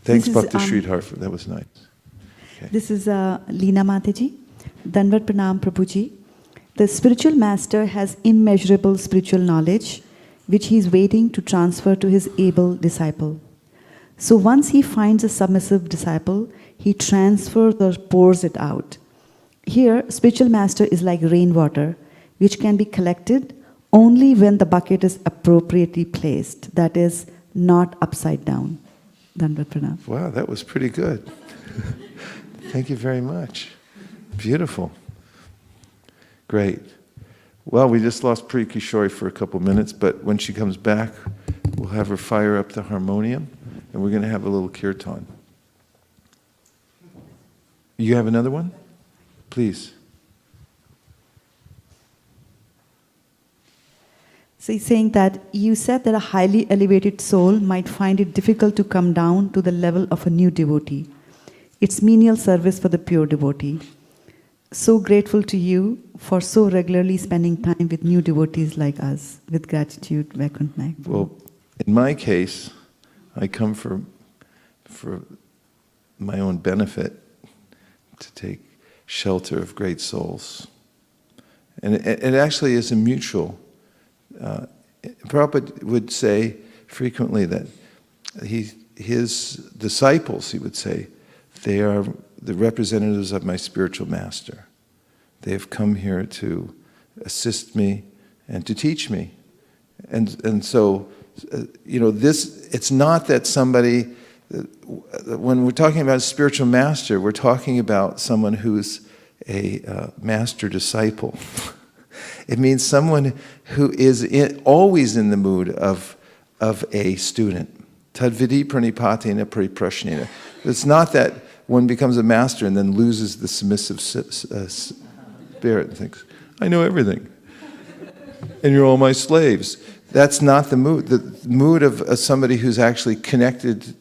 Thanks, Bhakti Sridhar. That was nice. Okay. This is Leena Mataji. Danvat Pranam Prabhuji. The spiritual master has immeasurable spiritual knowledge, which he is waiting to transfer to his able disciple. So once he finds a submissive disciple, he transfers or pours it out. Here, spiritual master is like rainwater, which can be collected only when the bucket is appropriately placed, that is, not upside down. Danvat Pranam. Wow, that was pretty good. Thank you very much. Beautiful. Great. Well, we just lost Priya Kishori for a couple minutes, but when she comes back, we'll have her fire up the harmonium, and we're going to have a little kirtan. You have another one? Please. So he's saying that you said that a highly elevated soul might find it difficult to come down to the level of a new devotee. It's menial service for the pure devotee. So grateful to you for so regularly spending time with new devotees like us. With gratitude, Vaikunt Naik. Well, in my case, I come for my own benefit, to take shelter of great souls. And it actually is a mutual. Prabhupada would say frequently that his disciples, he would say, they are the representatives of my spiritual master. They have come here to assist me and to teach me. And so, it's not that somebody, when we're talking about a spiritual master, we're talking about someone who's a master disciple. It means someone who is always in the mood of a student. Tadvidi pranipatena pariprashnena. It's not that one becomes a master and then loses the submissive spirit and thinks, I know everything, and you're all my slaves. That's not the mood. The mood of somebody who's actually connected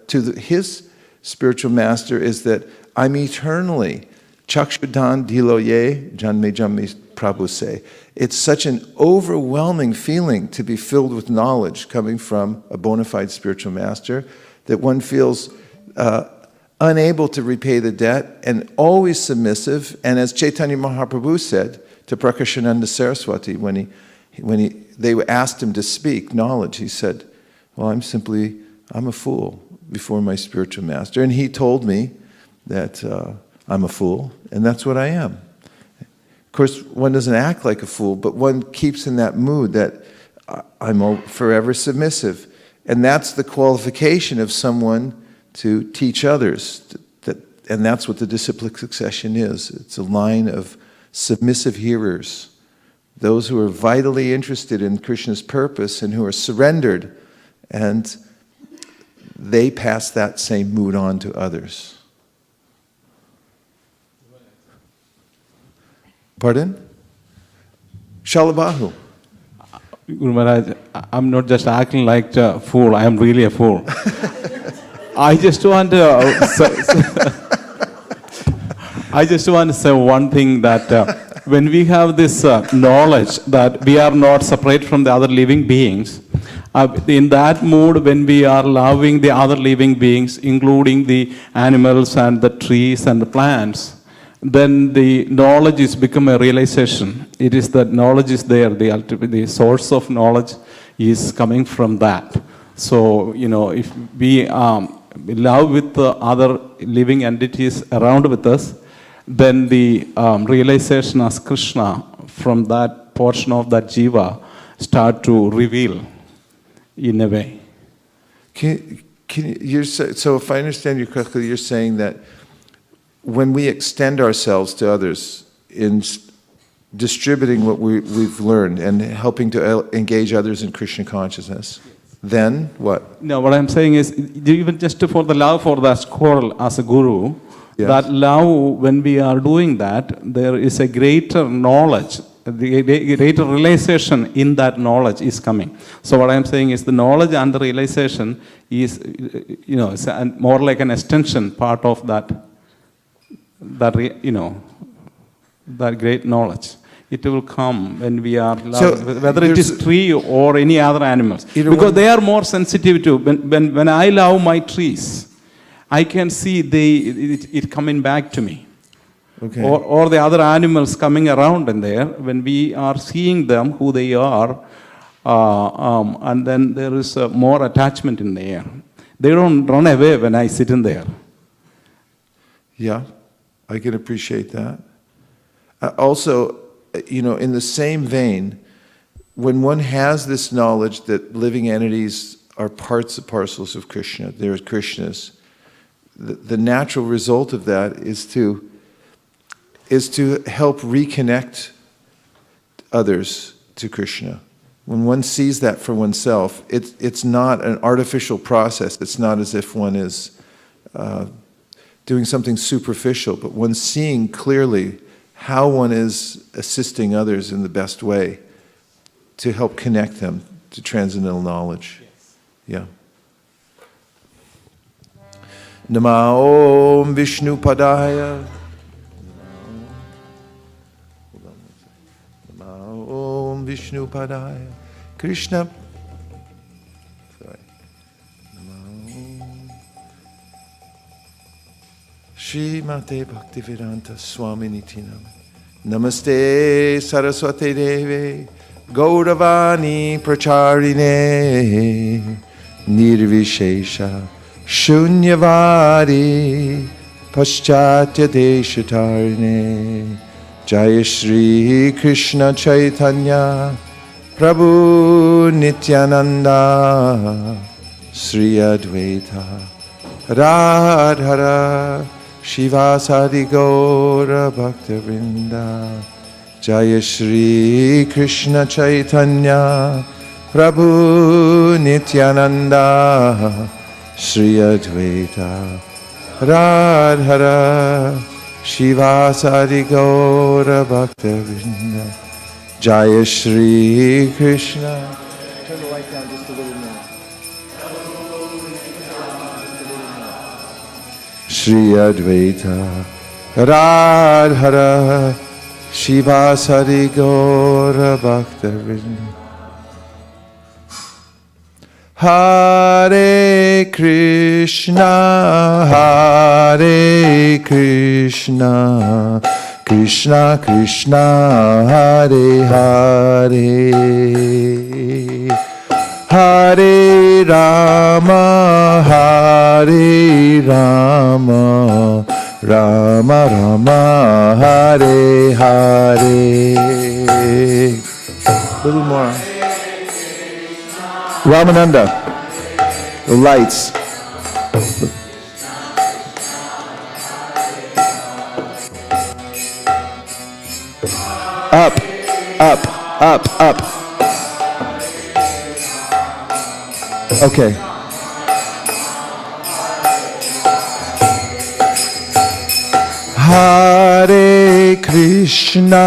to his spiritual master is that I'm eternally Chakshudan Diloye Janme Janme Prabhu say. It's such an overwhelming feeling to be filled with knowledge coming from a bona fide spiritual master that one feels unable to repay the debt and always submissive. And as Chaitanya Mahaprabhu said to Prakashananda Saraswati when they asked him to speak knowledge, he said, well, I'm a fool before my spiritual master. And he told me that I'm a fool, and that's what I am. Of course, one doesn't act like a fool, but one keeps in that mood that I'm forever submissive. And that's the qualification of someone to teach others. And that's what the disciplic succession is. It's a line of submissive hearers, those who are vitally interested in Krishna's purpose and who are surrendered, and they pass that same mood on to others. Pardon? Shalabahu. Guru Maharaj, I'm not just acting like a fool, I am really a fool. I just want to say one thing, that when we have this knowledge that we are not separate from the other living beings, in that mood when we are loving the other living beings, including the animals and the trees and the plants, then the knowledge is become a realization. It is that knowledge is there, the source of knowledge is coming from that. So, if we love with the other living entities around with us, then the realization as Krishna from that portion of that jiva start to reveal in a way. So if I understand you correctly, you're saying that when we extend ourselves to others in distributing what we've learned and helping to engage others in Krishna consciousness, then what? No, what I'm saying is, even just for the love for the squirrel as a guru, yes, that love, when we are doing that, there is a greater knowledge, the greater realization in that knowledge is coming. So what I'm saying is the knowledge and the realization is, it's more like an extension part of that great knowledge. It will come when we are loved, whether it is tree or any other animals. Because they are more sensitive to, when I love my trees, I can see it coming back to me. Okay. Or the other animals coming around in there, when we are seeing them, who they are, and then there is more attachment in the air. They don't run away when I sit in there. Yeah, I can appreciate that. Also, in the same vein, when one has this knowledge that living entities are parts and parcels of Krishna, they're Krishnas, the natural result of that is to help reconnect others to Krishna. When one sees that for oneself, it's not an artificial process. It's not as if one is doing something superficial, but one's seeing clearly how one is assisting others in the best way to help connect them to transcendental knowledge. Yeah. Nama Om Vishnu Padaya. Nama Om Vishnu Padaya. Krishna. Sorry. Srimate Bhaktivedanta Swami Nitinam. Namaste Saraswati Deve Gauravani Pracharine Nirvishesha Shunyavadi Paschatya Deshatarine Jaya Shri Krishna Chaitanya Prabhu Nityananda Sri Advaita Radhara Shivasadi Gaura Bhaktivinoda Jaya Shri Krishna Chaitanya Prabhu Nityananda Sri Advaita Radhara Shivasadi Gaura Bhaktivinoda Jaya Shri Krishna. Turn the light down just a little more. Shri Advaita Radhara Shivasari Gaura Bhaktavinda. Hare Krishna, Hare Krishna, Krishna Krishna, Hare Hare, Hare Rama, Hare Rama, Rama Rama, Hare Hare. Little more. Ramananda, the lights. Up, up, up, up. Okay. Hare Krishna,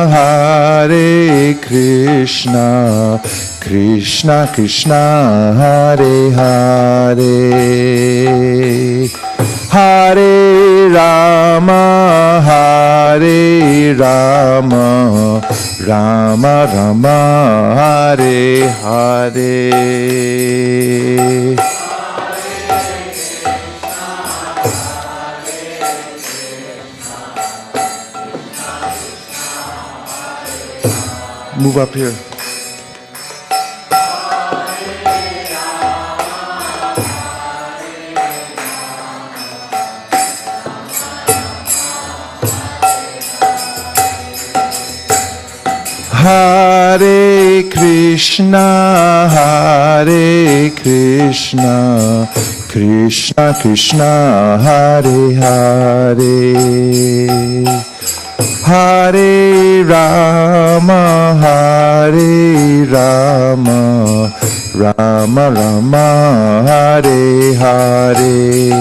Hare Krishna, Krishna Krishna, Hare Hare, Hare Rama, Hare Rama, Rama Rama, Hare Hare. Move up here. Hare Krishna, Hare Krishna, Krishna Krishna, Hare Hare, Hare Rama, Hare Rama, Rama Rama, Hare Hare.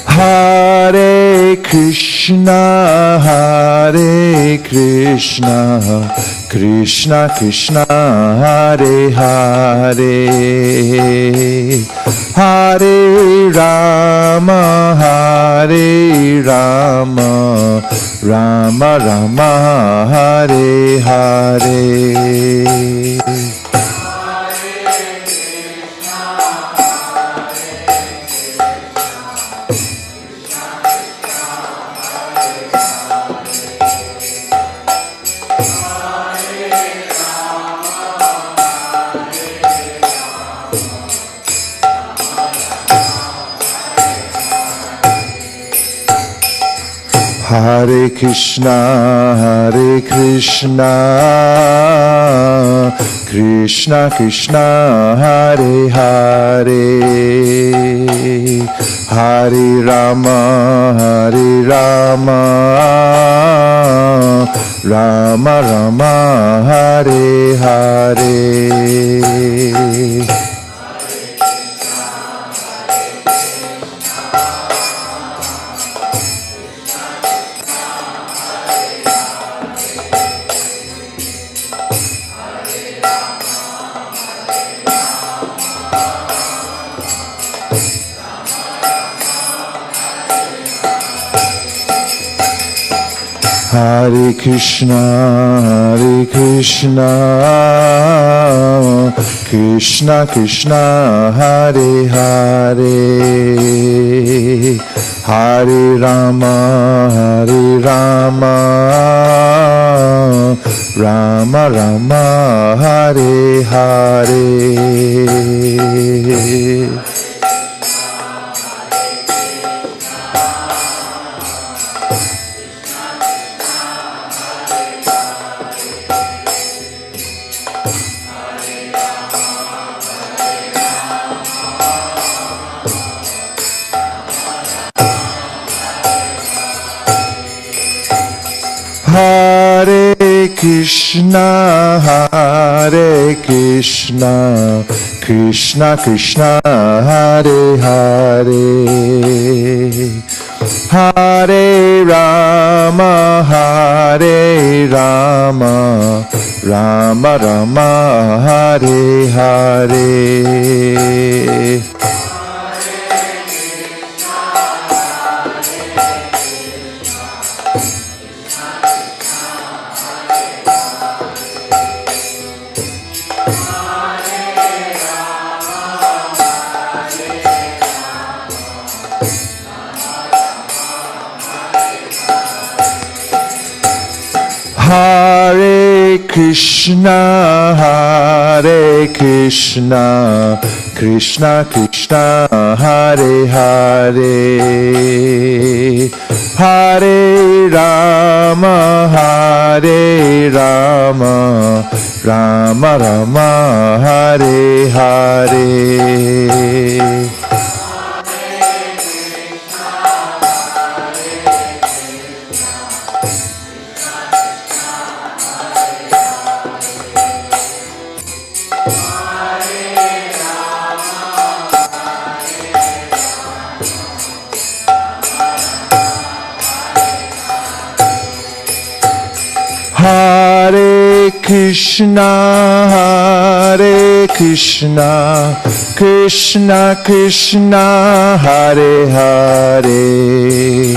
Hare Krishna, Hare Krishna, Krishna Krishna, Hare Hare, Hare Rama, Hare Rama, Rama Rama, Hare Hare. Hare Krishna, Hare Krishna, Krishna Krishna, Hare Hare, Hare Rama, Hare Rama, Rama Rama, Hare Hare. Hare Krishna, Hare Krishna, Krishna Krishna, Hare Hare, Hare Rama, Hare Rama, Rama Rama, Hare Hare. Hare Krishna, Hare Krishna, Krishna Krishna, Hare Hare, Hare Rama, Hare Rama, Rama Rama, Hare Hare. Hare Krishna, Hare Krishna, Krishna Krishna, Hare Hare, Hare Rama, Hare Rama, Rama Rama, Hare Hare. Hare Krishna, Hare Krishna, Krishna Krishna, Hare Hare,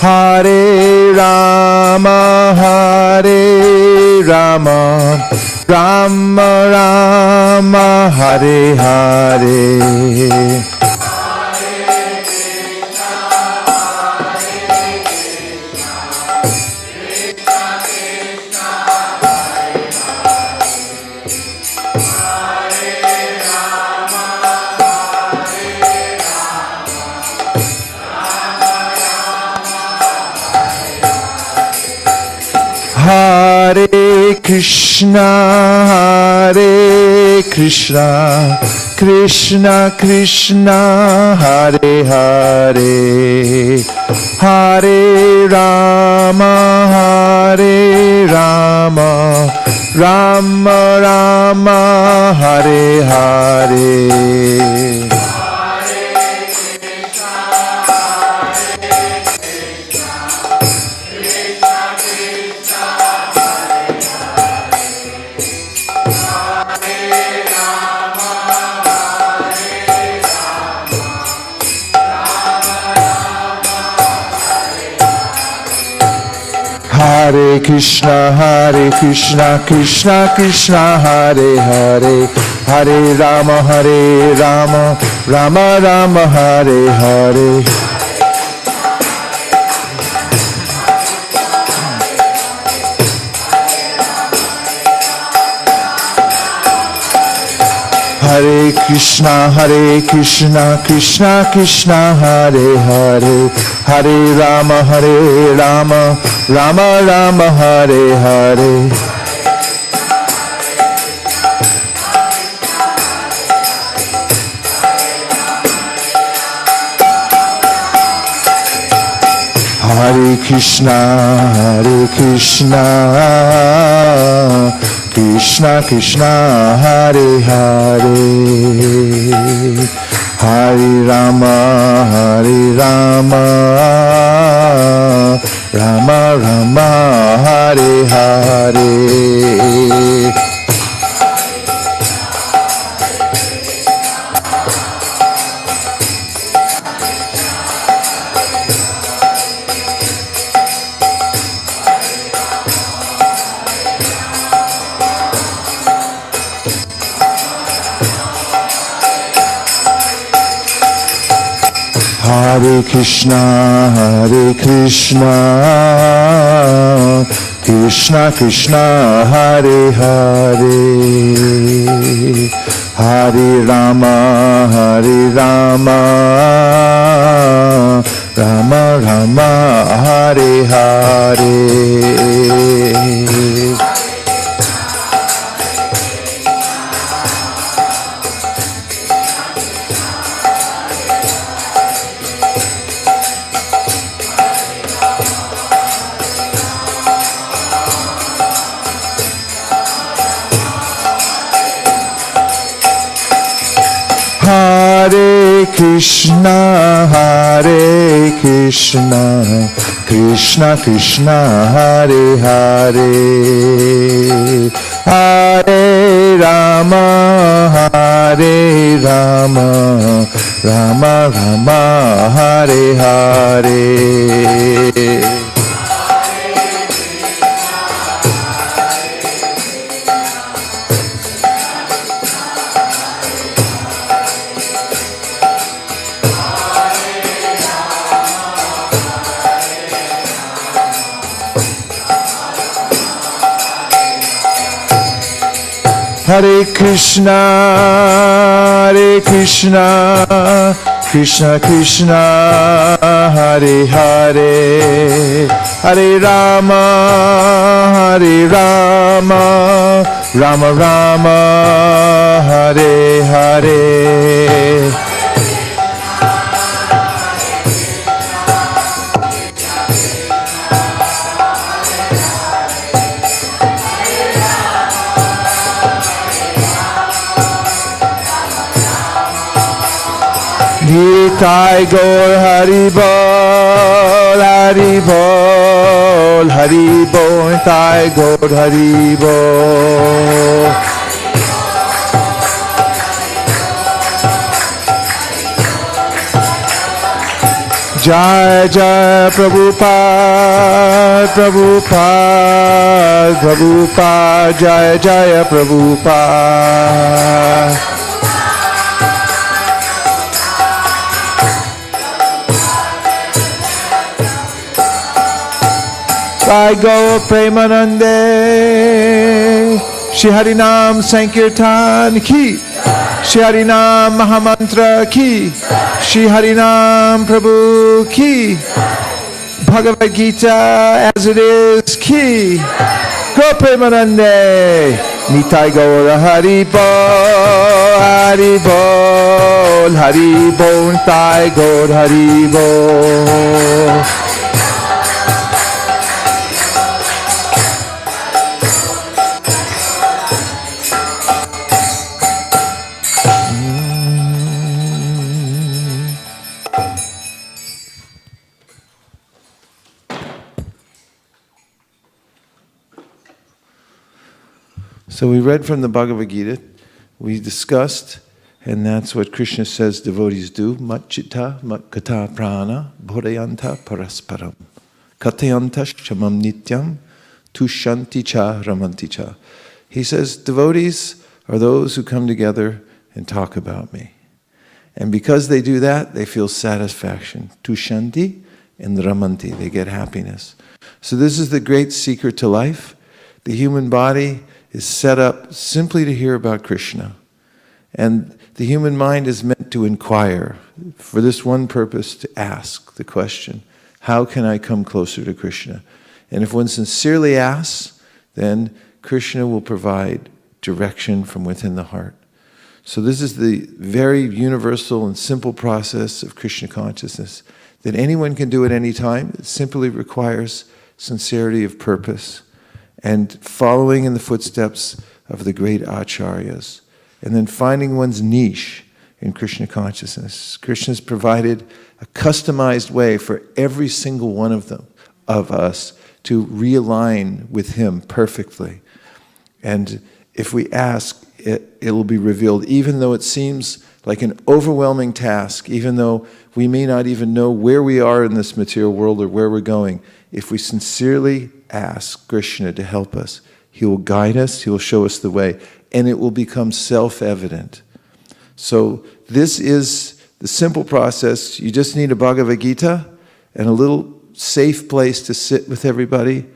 Hare Rama, Hare Rama, Rama Rama, Hare Hare. Hare Krishna, Hare Krishna, Krishna Krishna, Hare Hare, Hare Rama, Hare Rama, Rama Rama, Hare Hare. Hare Krishna, Krishna Krishna, Hare Hare, Hare Rama, Rama Rama, Hare Hare. Hare Krishna, Krishna Krishna, Hare Hare, Hare Rama, Rama Rama, Hare Hare. Hare Krishna, Krishna Krishna, Hare Hare, Hare Rama, Rama Rama, Hare Hare. Hare Krishna, Krishna Krishna, Hare Hare, Hare Rama, Rama Rama, Hare Hare. Hare Krishna, Krishna Krishna, Hare Hare, Hare Rama, Rama Rama, Hare Hare. Hare Krishna, Krishna Krishna, Hare Hare, Hare Rama, Rama Rama, Hare Hare. Nitai Gaur Hari Bol, Hari Bol, Hari Bol, Nitai Gaur Hari Bol. Jai Jai Prabhupada, Prabhupada, Prabhupada, Jai Jai Prabhupada. Jai Gaur Premanande, Shri Harinam Sankirtan Ki, Shri Harinam Mahamantra Ki, Shri Harinam Prabhu Ki, Bhagavad Gita as it is Ki, Gaur Premanande, Nitai Gaur Hari Bol, Hari Bol, Hari Bol, Nitai Gaur Hari Bol. So we read from the Bhagavad Gita, we discussed, and that's what Krishna says devotees do. Matchita, matkata prana, bodhayanta parasparam. Katayanta shamam nityam, tushanti cha ramanti cha. He says devotees are those who come together and talk about me. And because they do that, they feel satisfaction. Tushanti and ramanti, they get happiness. So this is the great secret to life. The human body is set up simply to hear about Krishna. And the human mind is meant to inquire for this one purpose, to ask the question, how can I come closer to Krishna? And if one sincerely asks, then Krishna will provide direction from within the heart. So this is the very universal and simple process of Krishna consciousness, that anyone can do at any time. It simply requires sincerity of purpose and following in the footsteps of the great acharyas, and then finding one's niche in Krishna consciousness. Krishna's provided a customized way for every single one of us to realign with Him perfectly. And if we ask, it will be revealed, even though it seems like an overwhelming task, even though we may not even know where we are in this material world or where we're going. If we sincerely ask Krishna to help us, He will guide us, He will show us the way, and it will become self-evident. So this is the simple process. You just need a Bhagavad Gita and a little safe place to sit with everybody,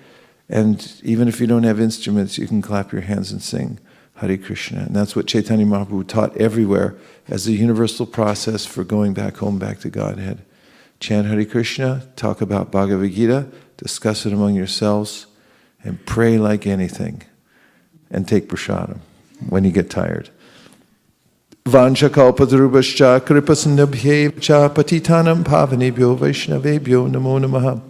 and even if you don't have instruments, you can clap your hands and sing Hare Krishna. And that's what Chaitanya Mahaprabhu taught everywhere as a universal process for going back home, back to Godhead. Chant Hare Krishna, talk about Bhagavad Gita, discuss it among yourselves, and pray like anything. And take prasadam when you get tired. Vancha kalpatarubhascha kripasannabhyeva cha patitanam pavanebhyo vaishnavebhyo namo namaha.